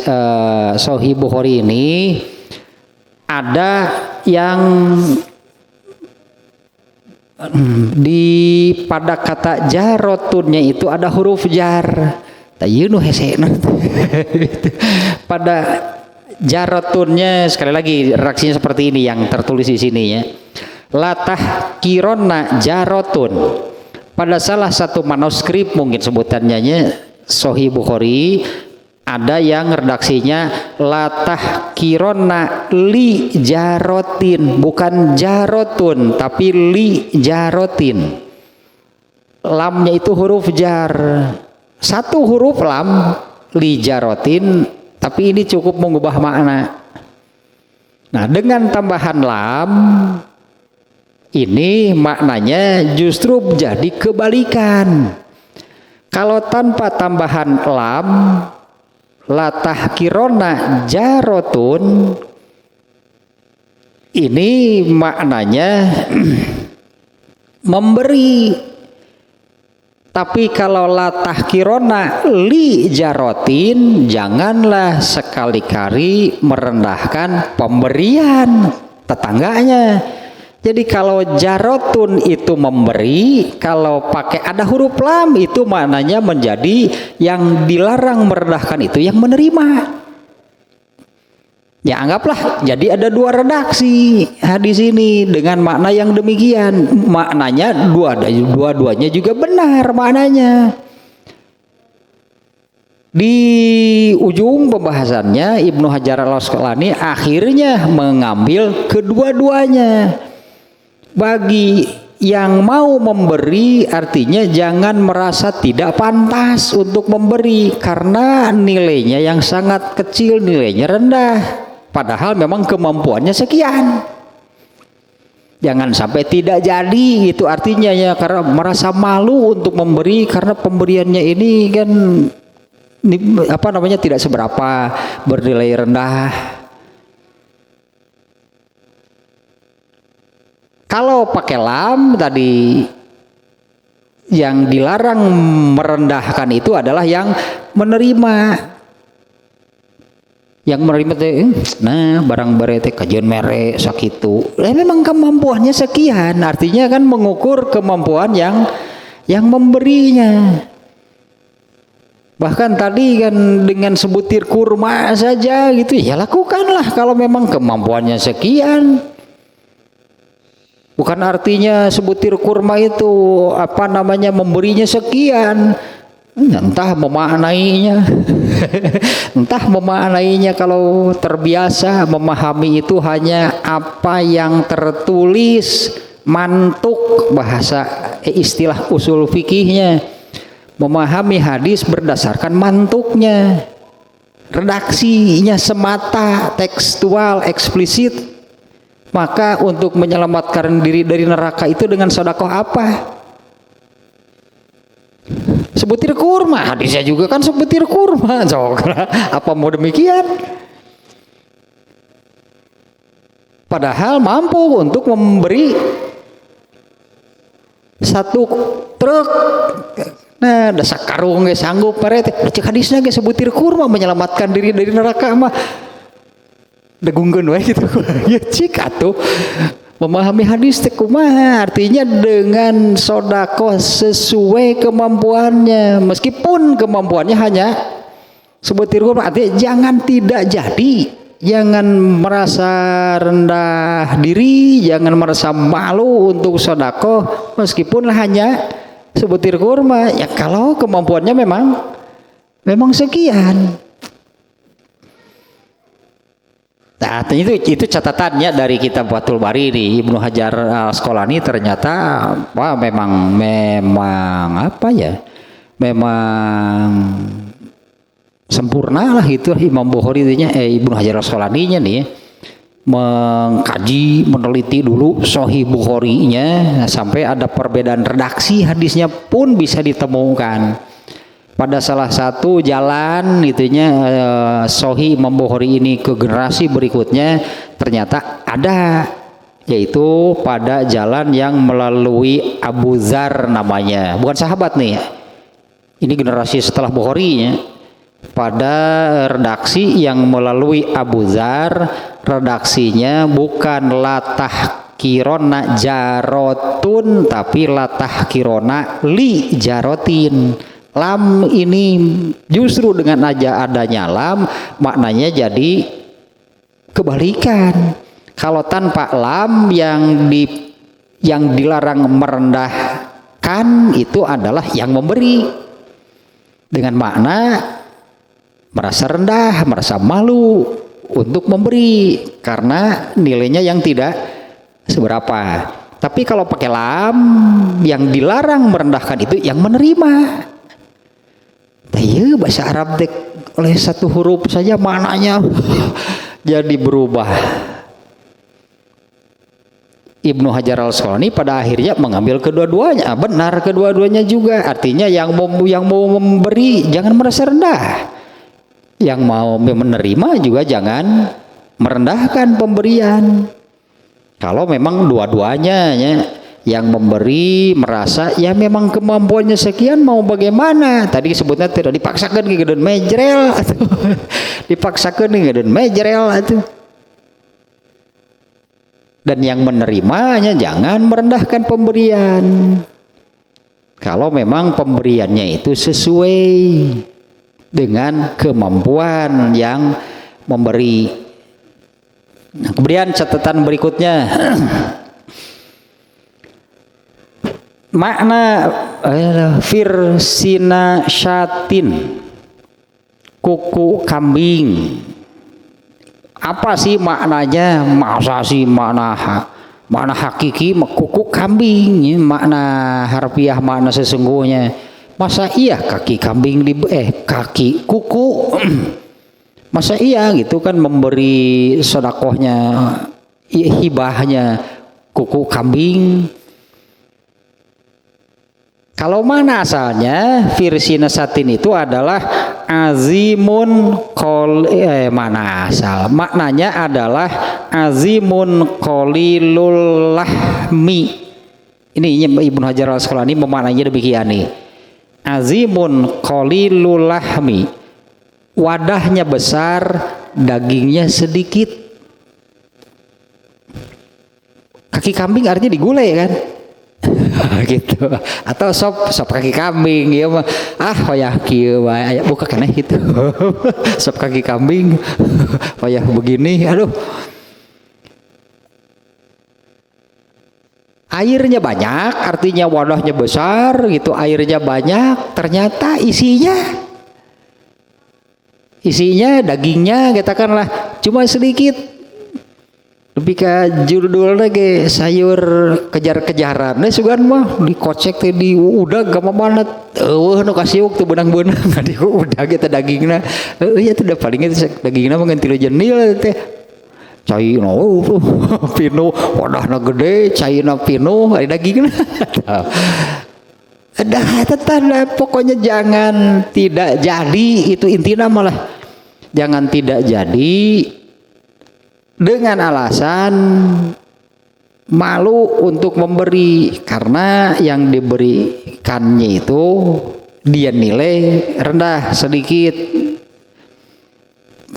Sahih Bukhari ini ada yang pada kata jarotunnya itu ada huruf jar. Tayunu hesena. Pada jarotunnya sekali lagi redaksinya seperti ini yang tertulis di sini ya. Latah kirona jarotun. Pada salah satu manuskrip mungkin sebutannya Sahih Bukhari ada yang redaksinya latah kirona li jarotin, bukan jarotun tapi li jarotin. Lamnya itu huruf jar, satu huruf lam li jarotin, tapi ini cukup mengubah makna. Nah, dengan tambahan lam ini maknanya justru menjadi kebalikan. Kalau tanpa tambahan lam latah kirona jarotun, ini maknanya memberi. Tapi kalau latah kirona li jarotin, janganlah sekali-kali merendahkan pemberian tetangganya. Jadi kalau jarotun itu memberi, kalau pakai ada huruf lam itu maknanya menjadi yang dilarang merendahkan itu yang menerima. Ya anggaplah jadi ada dua redaksi hadis ini dengan makna yang demikian. Maknanya dua-duanya juga benar maknanya. Di ujung pembahasannya Ibnu Hajar Al-Asqalani akhirnya mengambil kedua-duanya. Bagi yang mau memberi artinya jangan merasa tidak pantas untuk memberi karena nilainya yang sangat kecil, nilainya rendah. Padahal memang kemampuannya sekian. Jangan sampai tidak jadi, itu artinya ya karena merasa malu untuk memberi karena pemberiannya ini kan apa namanya tidak seberapa, bernilai rendah. Kalau pakai lam tadi yang dilarang merendahkan itu adalah yang menerima. Yang menerima nah barang berete kajian mere sakitu. Memang kemampuannya sekian, artinya kan mengukur kemampuan yang yang memberinya. Bahkan tadi kan dengan sebutir kurma saja gitu, ya lakukanlah kalau memang kemampuannya sekian. Bukan artinya sebutir kurma itu memberinya sekian. Entah memaknainya entah memaknainya. Kalau terbiasa memahami itu hanya apa yang tertulis, mantuk bahasa istilah usul fikihnya, memahami hadis berdasarkan mantuknya, redaksinya semata, tekstual, eksplisit. Maka untuk menyelamatkan diri dari neraka itu dengan sedekah apa? Sebutir kurma, hadisnya juga kan sebutir kurma. Apa mau demikian? Padahal mampu untuk memberi satu truk. Nah, dasar karung gak sanggup parete. Cek hadisnya gak sebutir kurma menyelamatkan diri dari neraka mah. Degungkeun wae gitu. Ya cik atuh. Memahami hadis teh kumaha, artinya dengan sedekah sesuai kemampuannya, meskipun kemampuannya hanya sebutir kurma. Artinya jangan tidak jadi, jangan merasa rendah diri, jangan merasa malu untuk sedekah meskipun hanya sebutir kurma. Ya kalau kemampuannya memang sekian. Nah, itu catatannya dari kitab Fathul Bari di Ibnu Hajar Al-Asqalani. Ternyata memang sempurna lah itu Imam Bukhari Ibnu Hajar Al-Asqalani-nya nih mengkaji, meneliti dulu Sahih Bukhari-nya sampai ada perbedaan redaksi hadisnya pun bisa ditemukan. Pada salah satu jalan Sahih Imam Bukhari ini ke generasi berikutnya ternyata ada, yaitu pada jalan yang melalui Abu Dzar namanya, bukan sahabat nih, ini generasi setelah Bukhari-nya. Pada redaksi yang melalui Abu Dzar, redaksinya bukan latah kirona jarotun tapi latah kirona li jarotin. Lam ini justru dengan adanya lam maknanya jadi kebalikan. Kalau tanpa lam yang dilarang merendahkan itu adalah yang memberi, dengan makna merasa rendah, merasa malu untuk memberi karena nilainya yang tidak seberapa. Tapi kalau pakai lam yang dilarang merendahkan itu yang menerima. Iya, bahasa Arab oleh satu huruf saja maknanya jadi berubah. Ibnu Hajar Al-Asqalani pada akhirnya mengambil kedua-duanya. Benar kedua-duanya juga. Artinya yang mau memberi jangan merasa rendah. Yang mau menerima juga jangan merendahkan pemberian. Kalau memang dua-duanya yang memberi merasa ya memang kemampuannya sekian, mau bagaimana, tadi sebutnya tidak dipaksakan ke gedeun mejrel atau dipaksakan ke gedeun mejrel atau. Dan yang menerimanya jangan merendahkan pemberian kalau memang pemberiannya itu sesuai dengan kemampuan yang memberi. Nah, kemudian catatan berikutnya makna firsina syatin, kuku kambing. Apa sih maknanya? Masa sih makna hakiki kuku kambing, makna harfiah, makna sesungguhnya. Masa iya kaki kambing kaki kuku masa iya gitu kan memberi sedekahnya, hibahnya kuku kambing. Kalau mana asalnya firsina satin itu adalah azimun mana asal maknanya adalah azimun qalilul lahmi. Ini Ibnu Hajar Al-Asqalani memaknainya demikian nih. Azimun qalilul lahmi, wadahnya besar, dagingnya sedikit. Kaki kambing artinya digulai kan? gitu. Atau sop kaki kambing ya mah hoyah kieu wae aya buka keneh gitu. Sop kaki kambing hoyah begini aduh. Airnya banyak artinya wadahnya besar gitu, airnya banyak ternyata isinya dagingnya katakanlah cuma sedikit. Lebih ke judul lagi sayur kejar-kejaran nah sugan mah dikocek teh di udah gampang banget nu kasiuk teu benang-benang di udah kita dagingna ya teh da paling dagingna mah ganti jenil teh caina pinu wadahna gede caina pinu ari dagingna pokoknya jangan tidak jadi itu intinya malah jangan tidak jadi dengan alasan malu untuk memberi karena yang diberikannya itu dia nilai rendah sedikit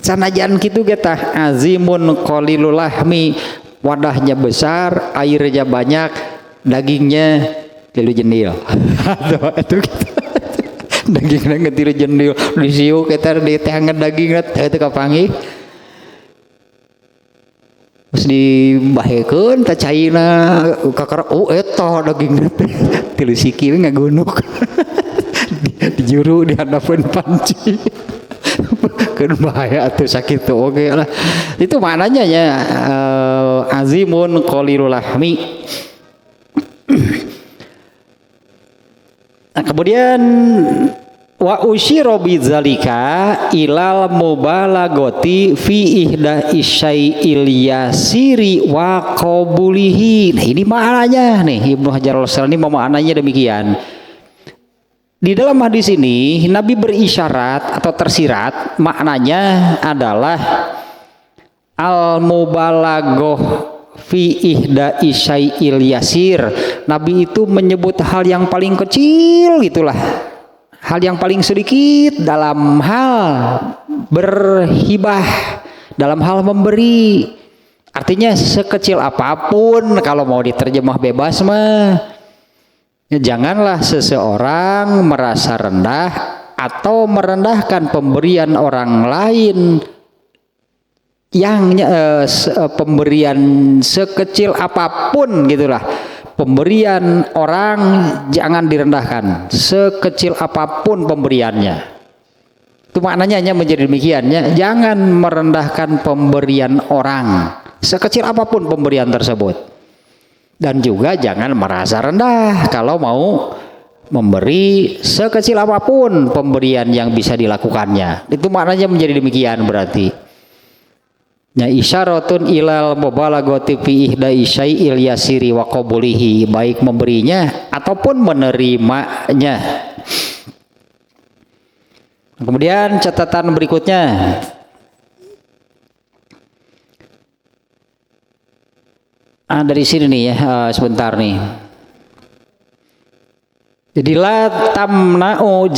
sanajan gitu getah azimun qalilul lahmi wadahnya besar airnya banyak dagingnya tilu jendil itu gitu. Dagingnya tilu jendil disiuk eta di tehangan dagingna teu kapanggih dibahekeun teh caina kakara eta daging tilu sikil ngagunuk dijuru di hadapan panci keun bahaya atuh sakitu oge lah itu maknanya ya azimun qalilul lahmi. Nah, kemudian wa usyira bidzalika ilal mubalagati fi ihda isyai'il yasiri wa qabulihi. Nah, ini maknanya nih Ibnu Hajar al-Asqalani memaknainya demikian. Di dalam hadis ini Nabi berisyarat atau tersirat maknanya adalah al mubalaghah fi ihda isyai'il yasir. Nabi itu menyebut hal yang paling kecil gitulah. Hal yang paling sedikit dalam hal berhibah, dalam hal memberi. Artinya sekecil apapun kalau mau diterjemah bebas mah. Janganlah seseorang merasa rendah atau merendahkan pemberian orang lain yang pemberian sekecil apapun gitulah. Pemberian orang jangan direndahkan sekecil apapun pemberiannya. Itu maknanya hanya menjadi demikiannya. Jangan merendahkan pemberian orang sekecil apapun pemberian tersebut. Dan juga jangan merasa rendah kalau mau memberi sekecil apapun pemberian yang bisa dilakukannya. Itu maknanya menjadi demikian berarti. Ya isyaratun ilal mubalaghati fi ihda'i syai'il yasiri wa qabulihi baik memberinya ataupun menerimanya. Kemudian catatan berikutnya dari sini nih ya sebentar nih. Jadi latumna'u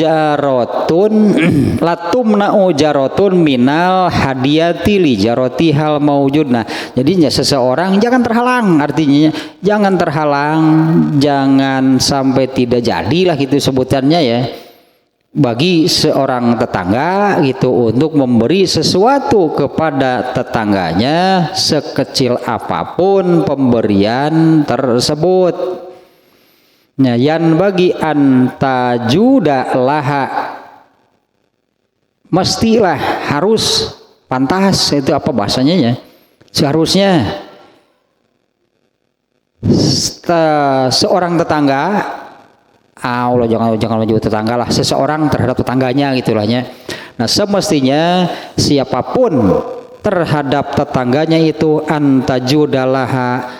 jaratun minal hadiyati li jarati hal maujud. Nah, jadinya seseorang jangan terhalang, artinya jangan terhalang, jangan sampai tidak jadilah gitu sebutannya ya. Bagi seorang tetangga gitu untuk memberi sesuatu kepada tetangganya sekecil apapun pemberian tersebut. Nah, yan bagi antajuda laha mestilah harus pantas itu apa bahasanya ya seharusnya seorang tetangga Allah jangan menyebut tetangga lah seseorang terhadap tetangganya gitulahnya. Nah semestinya siapapun terhadap tetangganya itu antajuda laha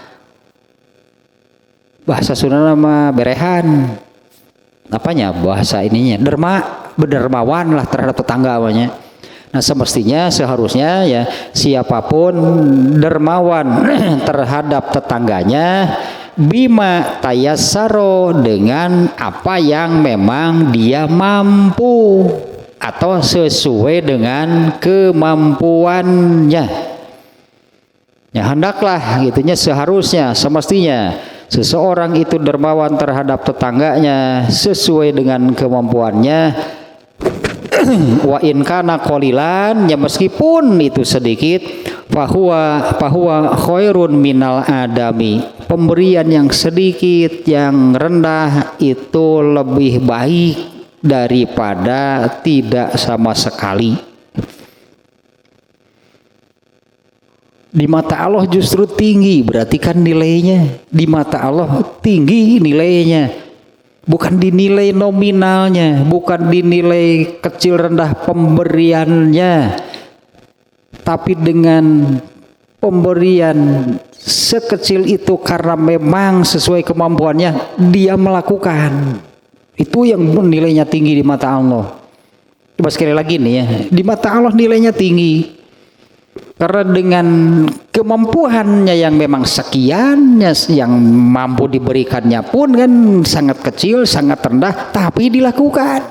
bahasa Sunda nama berehan apanya bahasa ininya berdermawan lah terhadap tetangga namanya. Nah semestinya seharusnya ya siapapun dermawan terhadap tetangganya bima tayassaro dengan apa yang memang dia mampu atau sesuai dengan kemampuannya. Ya hendaklah gitunya seharusnya semestinya seseorang itu dermawan terhadap tetangganya sesuai dengan kemampuannya, wa in kana qalilan, ya meskipun itu sedikit, fahuwa khairun minal adami, pemberian yang sedikit yang rendah itu lebih baik daripada tidak sama sekali. Di mata Allah justru tinggi, berarti kan nilainya di mata Allah tinggi nilainya, bukan dinilai nominalnya, bukan dinilai kecil rendah pemberiannya, tapi dengan pemberian sekecil itu karena memang sesuai kemampuannya dia melakukan, itu yang nilainya tinggi di mata Allah. Coba sekali lagi nih ya, di mata Allah nilainya tinggi karena dengan kemampuannya yang memang sekiannya, yang mampu diberikannya pun kan sangat kecil, sangat rendah, tapi dilakukan.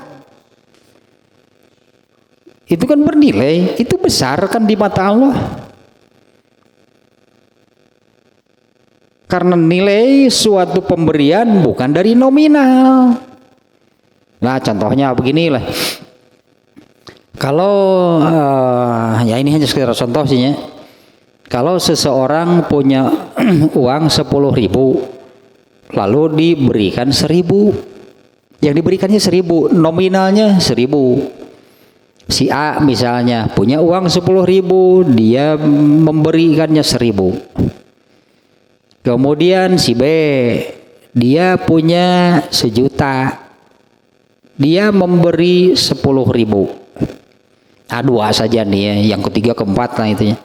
Itu kan bernilai, itu besar kan di mata Allah. Karena nilai suatu pemberian bukan dari nominal. Nah contohnya beginilah. Kalau ya ini hanya sekedar contoh sih ya. Kalau seseorang punya uang 10.000 lalu diberikan 1.000, yang diberikannya 1.000, nominalnya 1.000. Si A misalnya punya uang 10.000, dia memberikannya 1.000. Kemudian si B dia punya 1.000.000, dia memberi 10.000. Dua saja nih ya, yang ketiga keempat lah itunya.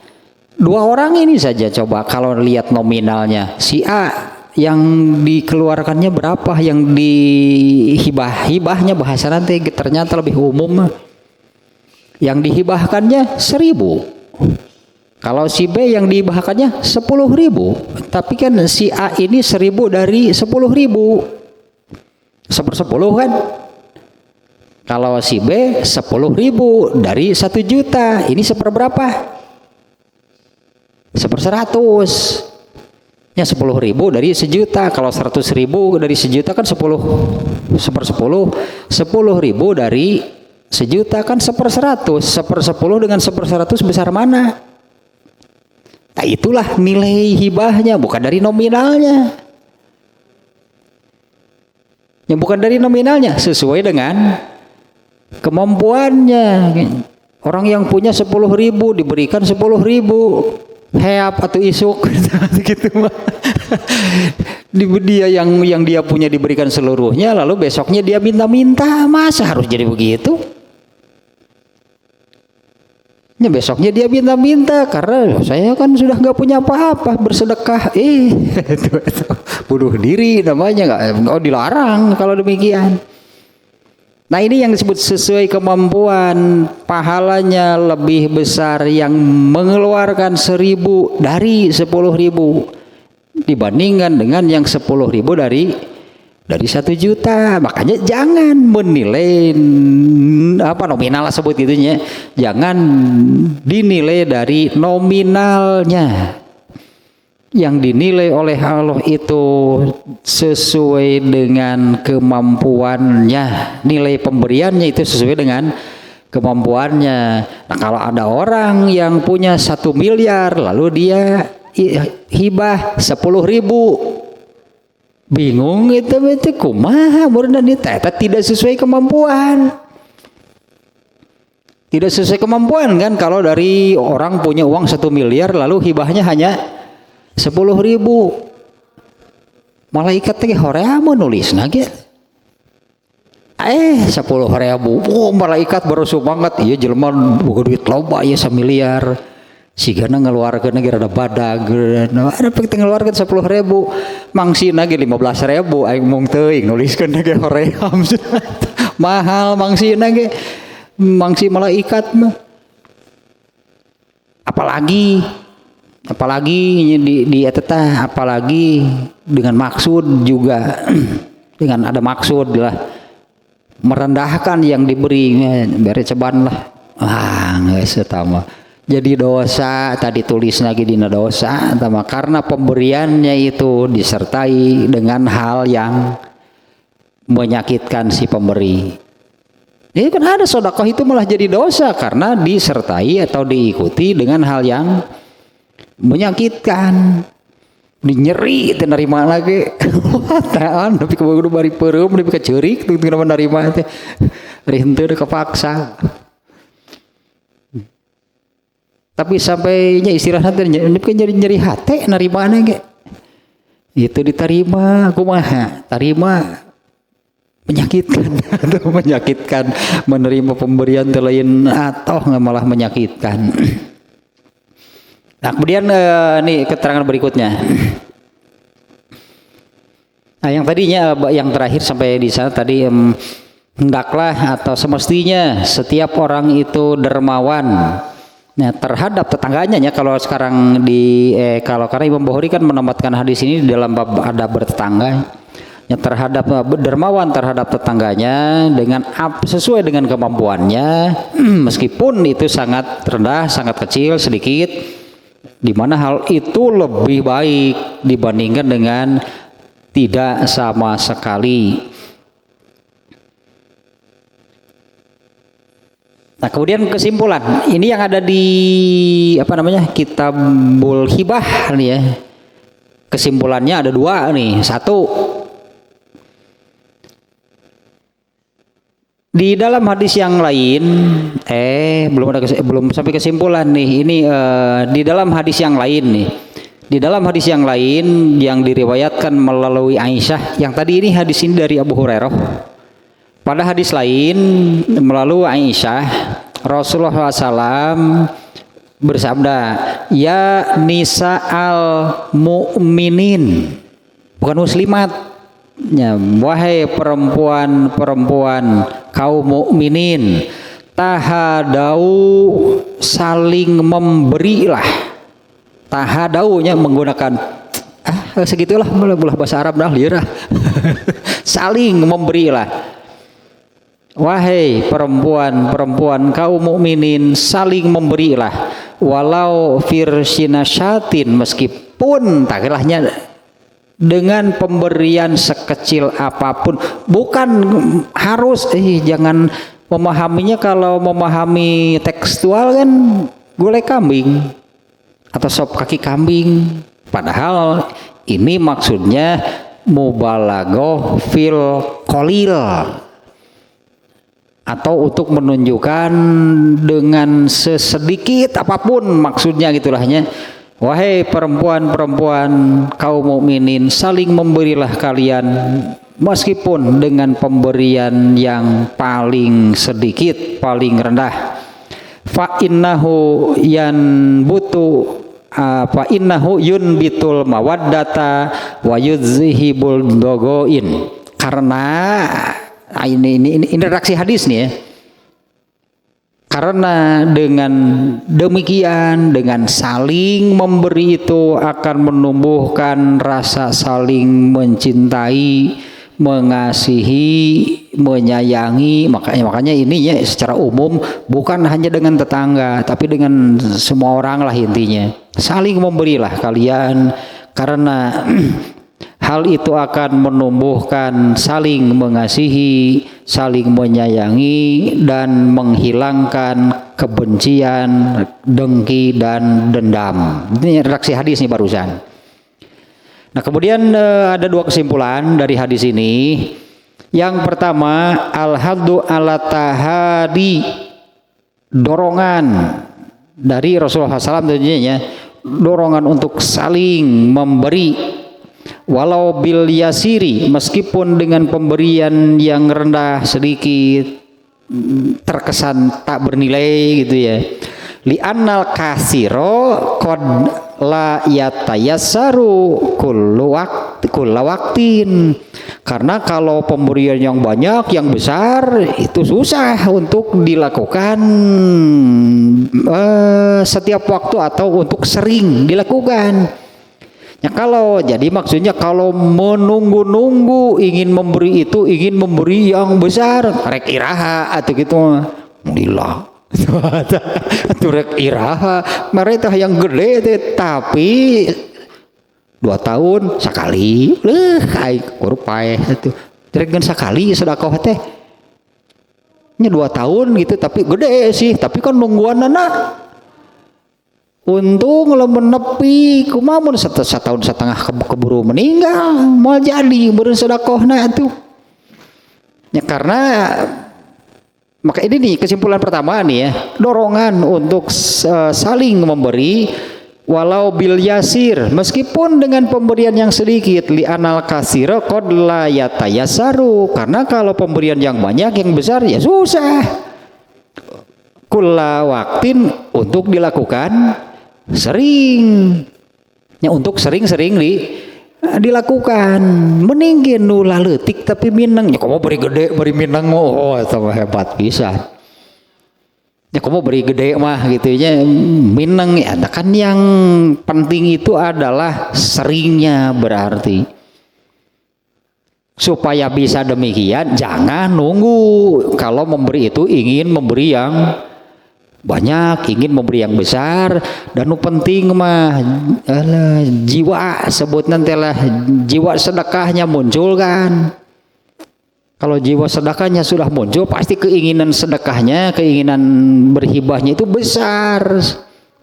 Dua orang ini saja coba kalau lihat nominalnya, si A yang dikeluarkannya berapa, yang dihibahnya bahasa nanti ternyata lebih umum, yang dihibahkannya 1.000. Kalau si B yang dihibahkannya 10.000, tapi kan si A ini 1.000 dari 10.000, 1/10 kan. Kalau si B 10.000 dari 1 juta, ini seperberapa? 1/100. Ya 10.000 dari 1 juta. Kalau 100.000 dari 1 juta kan 10 1/10. 10.000 dari 1 juta kan 1/100. 1/10 dengan 1/100 besar mana? Nah itulah nilai hibahnya, bukan dari nominalnya. Yang bukan dari nominalnya, sesuai dengan kemampuannya. Orang yang punya 10.000 diberikan 10.000, heap atau isuk gitu mah. Dia yang dia punya diberikan seluruhnya, lalu besoknya dia minta-minta, masa harus jadi begitu? Ya besoknya dia minta-minta karena saya kan sudah nggak punya apa-apa, bersedekah. Itu bunuh diri namanya, nggak dilarang kalau demikian. Nah ini yang disebut sesuai kemampuan, pahalanya lebih besar yang mengeluarkan 1.000 dari 10.000 dibandingkan dengan yang 10.000 dari 1 juta. Makanya jangan menilai nominal sebut itunya, jangan dinilai dari nominalnya. Yang dinilai oleh Allah itu sesuai dengan kemampuannya, nilai pemberiannya itu sesuai dengan kemampuannya. Nah kalau ada orang yang punya 1 miliar lalu dia hibah 10.000, bingung itu kumaha meureun eta tidak sesuai kemampuan. Tidak sesuai kemampuan kan kalau dari orang punya uang 1 miliar lalu hibahnya hanya 10.000. Malaikat teh horea mau nulis nage 10.000. Oh malaikat berusuh banget, iya jelema boga duit loba ieu 1 miliar. Sigana ngeluarkeun ge rada badag. Ada pek ngeluarkeun 10.000, mangsina ge 15.000 aing mung teuing nuliskeun ge horea. Mahal mangsina ge, mangsi malaikat mah. Apalagi di eta apalagi dengan maksud juga dengan ada maksud lah merendahkan yang diberi, bere ceban lah geus eta mah jadi dosa, tadi tulis lagi dina dosa, sama karena pemberiannya itu disertai dengan hal yang menyakitkan si pemberi. Jadi kan ada sedekah itu malah jadi dosa karena disertai atau diikuti dengan hal yang menyakitkan. Nyeri teh narima lagi. Taan tapi kudu bari peureum tapi kaceurik teu narima teh. Ari henteu kepaksa. Tapi sampainya istirahat teh nyeri hate narimana ge. Itu diterima kumaha? Tarima menyakitkan atau menyakitkan menerima pemberian lain atau malah menyakitkan. Nah kemudian nih keterangan berikutnya. Nah yang tadinya yang terakhir sampai di sana tadi hendaklah atau semestinya setiap orang itu dermawan terhadap tetangganya ya. Kalau sekarang kalau karena Imam Bukhari kan menempatkan hadis ini dalam bab adab bertetangga ya, terhadap dermawan terhadap tetangganya dengan sesuai dengan kemampuannya meskipun itu sangat rendah, sangat kecil, sedikit. Di mana hal itu lebih baik dibandingkan dengan tidak sama sekali. Nah, kemudian kesimpulan ini yang ada di Kitabul Hibah nih ya. Kesimpulannya ada dua nih. Satu, di dalam hadis yang lain, belum sampai kesimpulan nih. Ini di dalam hadis yang lain nih. Di dalam hadis yang lain yang diriwayatkan melalui Aisyah, yang tadi ini hadis ini dari Abu Hurairah. Pada hadis lain melalui Aisyah, Rasulullah SAW bersabda, ya nisa'al mu'minin, bukan muslimat. Ya, wahai perempuan-perempuan kaum mukminin, tahadau saling memberilah. Tahadaunya menggunakan segitulah belah bahasa Arab dah lirah. Saling memberilah. Wahai perempuan-perempuan kaum mukminin, saling memberilah. Walau firsinasyatin, meskipun takilahnya dengan pemberian sekecil apapun, bukan harus jangan memahaminya kalau memahami tekstual kan gulai kambing atau sop kaki kambing, padahal ini maksudnya mubalaghah fil qalil atau untuk menunjukkan dengan sesedikit apapun maksudnya gitulahnya. Wahai perempuan-perempuan kaum mukminin, saling memberilah kalian meskipun dengan pemberian yang paling sedikit, paling rendah. Fa innahu yunbitul mawaddata wa yuzhibul dogoin. Karena ini redaksi hadis nih ya. Karena dengan demikian, dengan saling memberi itu akan menumbuhkan rasa saling mencintai, mengasihi, menyayangi. Makanya ini ya secara umum bukan hanya dengan tetangga, tapi dengan semua orang lah intinya. Saling memberilah kalian, karena hal itu akan menumbuhkan saling mengasihi, saling menyayangi, dan menghilangkan kebencian, dengki, dan dendam. Ini redaksi hadis nih barusan. Nah kemudian ada dua kesimpulan dari hadis ini. Yang pertama, al-haddu ala tahadi, dorongan dari Rasulullah SAW tentunya, dorongan untuk saling memberi. Walau bil yasiri, meskipun dengan pemberian yang rendah sedikit, terkesan tak bernilai gitu ya. Li'annal kasiro qad la yatayassaru kulla waktin. Karena kalau pemberian yang banyak, yang besar, itu susah untuk dilakukan setiap waktu atau untuk sering dilakukan. Ya kalau jadi maksudnya kalau menunggu-nunggu ingin memberi itu, ingin memberi yang besar, rek iraha atau gitu, lillah. Turek iraha mereka yang gede teh tapi 2 tahun sekali ai kurpae itu direkan sekali sedekah teh nya 2 tahun gitu tapi gede sih tapi kan nungguanana untung lamun nepi kumaha mun 1 tahun setengah keburu meninggal moal jadi beureun sedekahna atuh ya karena maka ini nih kesimpulan pertama nih ya, dorongan untuk saling memberi walau bil yasir meskipun dengan pemberian yang sedikit li anal kasira qad la yatayasaru karena kalau pemberian yang banyak yang besar ya susah. Kulla waktin untuk dilakukan sering. Ya untuk sering-sering dilakukan meninggi nu leutik tapi minang ya komo beri gede beri minang oh itu hebat pisan ya komo beri gede mah gitu ya minang ya kan yang penting itu adalah seringnya berarti supaya bisa demikian jangan nunggu kalau memberi itu ingin memberi yang banyak ingin memberi yang besar dan nu penting mah jiwa sebut nanti lah jiwa sedekahnya muncul kan kalau jiwa sedekahnya sudah muncul pasti keinginan sedekahnya keinginan berhibahnya itu besar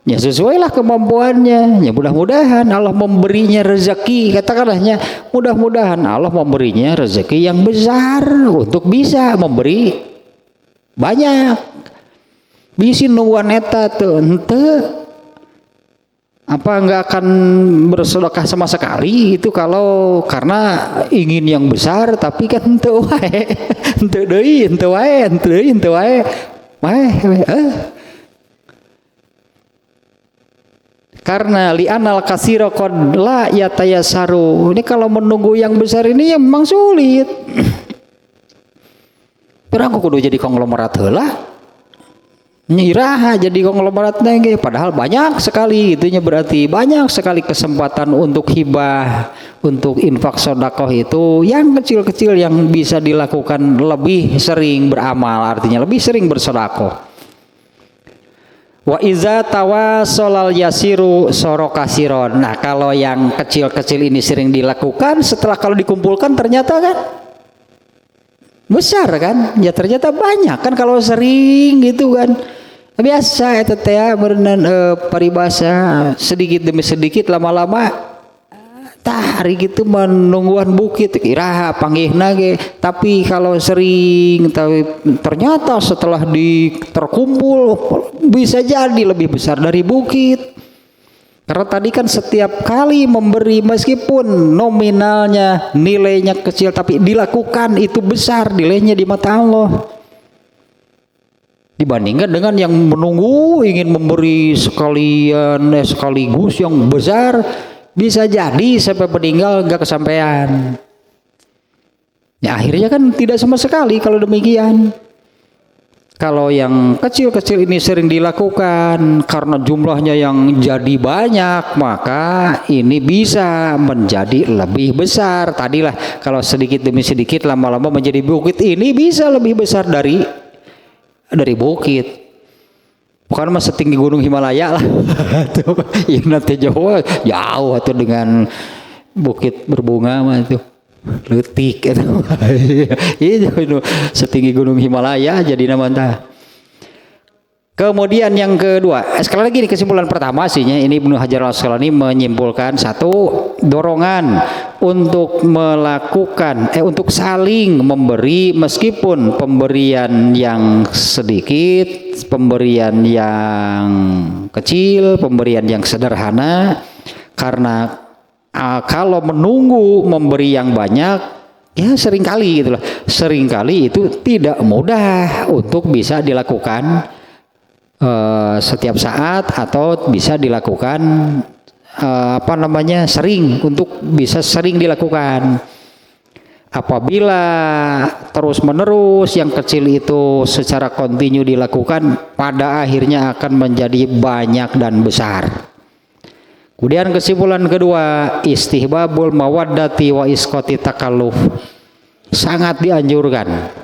ya sesuailah kemampuannya ya mudah-mudahan Allah memberinya rezeki katakanlahnya mudah-mudahan Allah memberinya rezeki yang besar untuk bisa memberi banyak bisi nungguan eta tuh ente apa enggak akan bersedekah sama sekali itu kalau karena ingin yang besar tapi kan ente wae ente deui ente wae ente deui ente wae karena li'anal kasira qad la yatayasaru ini kalau menunggu yang besar ini ya memang sulit perang kudu jadi konglomerat heula nyiraha jadi konglomerat nege padahal banyak sekali itunya berarti banyak sekali kesempatan untuk hibah untuk infak sedekah itu yang kecil-kecil yang bisa dilakukan lebih sering beramal artinya lebih sering bersedekah wa iza tawassalal yasiru sorokasiron nah kalau yang kecil-kecil ini sering dilakukan setelah kalau dikumpulkan ternyata kan besar kan ya ternyata banyak kan kalau sering gitu kan biasa eta teh berenang paribasa sedikit demi sedikit lama-lama tah hari gitu menungguan bukit iraha panggihna ge tapi kalau sering tapi ternyata setelah terkumpul bisa jadi lebih besar dari bukit karena tadi kan setiap kali memberi meskipun nominalnya nilainya kecil tapi dilakukan itu besar nilainya di mata Allah dibandingkan dengan yang menunggu ingin memberi sekaligus yang besar bisa jadi sampai meninggal gak kesampaian ya akhirnya kan tidak sama sekali kalau demikian kalau yang kecil-kecil ini sering dilakukan karena jumlahnya yang jadi banyak maka ini bisa menjadi lebih besar tadilah kalau sedikit demi sedikit lama-lama menjadi bukit ini bisa lebih besar dari bukit bukan mah setinggi gunung Himalaya lah yang nanti jauh atau dengan bukit berbunga mah itu letik itu setinggi gunung Himalaya jadi namanya. Kemudian yang kedua, sekali lagi di kesimpulan pertama sihnya ini Ibnu Hajar Al-Asqalani menyimpulkan satu dorongan untuk melakukan untuk saling memberi meskipun pemberian yang sedikit, pemberian yang kecil, pemberian yang sederhana karena kalau menunggu memberi yang banyak ya seringkali gitulah. Seringkali itu tidak mudah untuk bisa dilakukan setiap saat atau bisa dilakukan sering untuk bisa sering dilakukan. Apabila terus menerus yang kecil itu secara kontinu dilakukan pada akhirnya akan menjadi banyak dan besar. Kemudian kesimpulan kedua, istihbabul mawaddati wa isqati takalluf. Sangat dianjurkan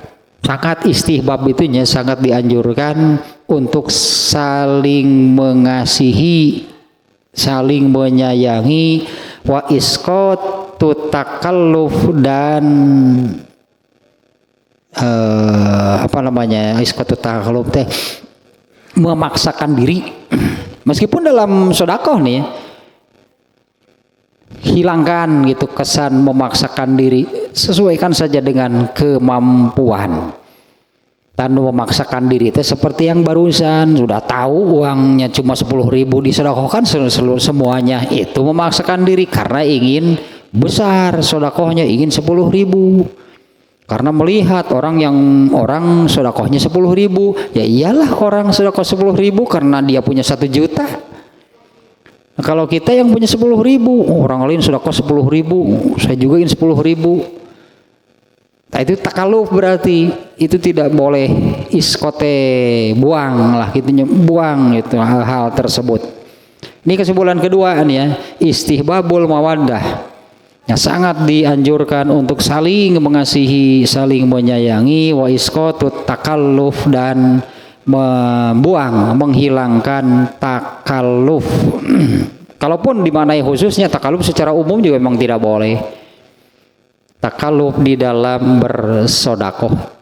sangat istihbab itunya sangat dianjurkan untuk saling mengasihi, saling menyayangi, wa isqatu takalluf dan isqatu takalluf teh memaksakan diri. Meskipun dalam sedekah nih ya, hilangkan gitu kesan memaksakan diri, sesuaikan saja dengan kemampuan. Tanpa memaksakan diri itu seperti yang barusan sudah tahu uangnya cuma 10.000 disedekahkan semuanya, itu memaksakan diri karena ingin besar sedekahnya, ingin 10.000 karena melihat orang sedekahnya 10.000, ya iyalah orang sedekah 10.000 karena dia punya 1 juta. Nah, kalau kita yang punya 10.000, orang lain sedekah 10.000, saya juga ingin 10.000. Nah, itu takaluf, berarti itu tidak boleh iskote, buang lah gitu, buang itu hal-hal tersebut. Ini kesimpulan kedua nih ya, istihbabul mawaddah. Ya, sangat dianjurkan untuk saling mengasihi, saling menyayangi, wa iskotut takalluf dan membuang, menghilangkan takalluf. Kalaupun dimanai khususnya takalluf, secara umum juga memang tidak boleh takalluf di dalam bersodakoh.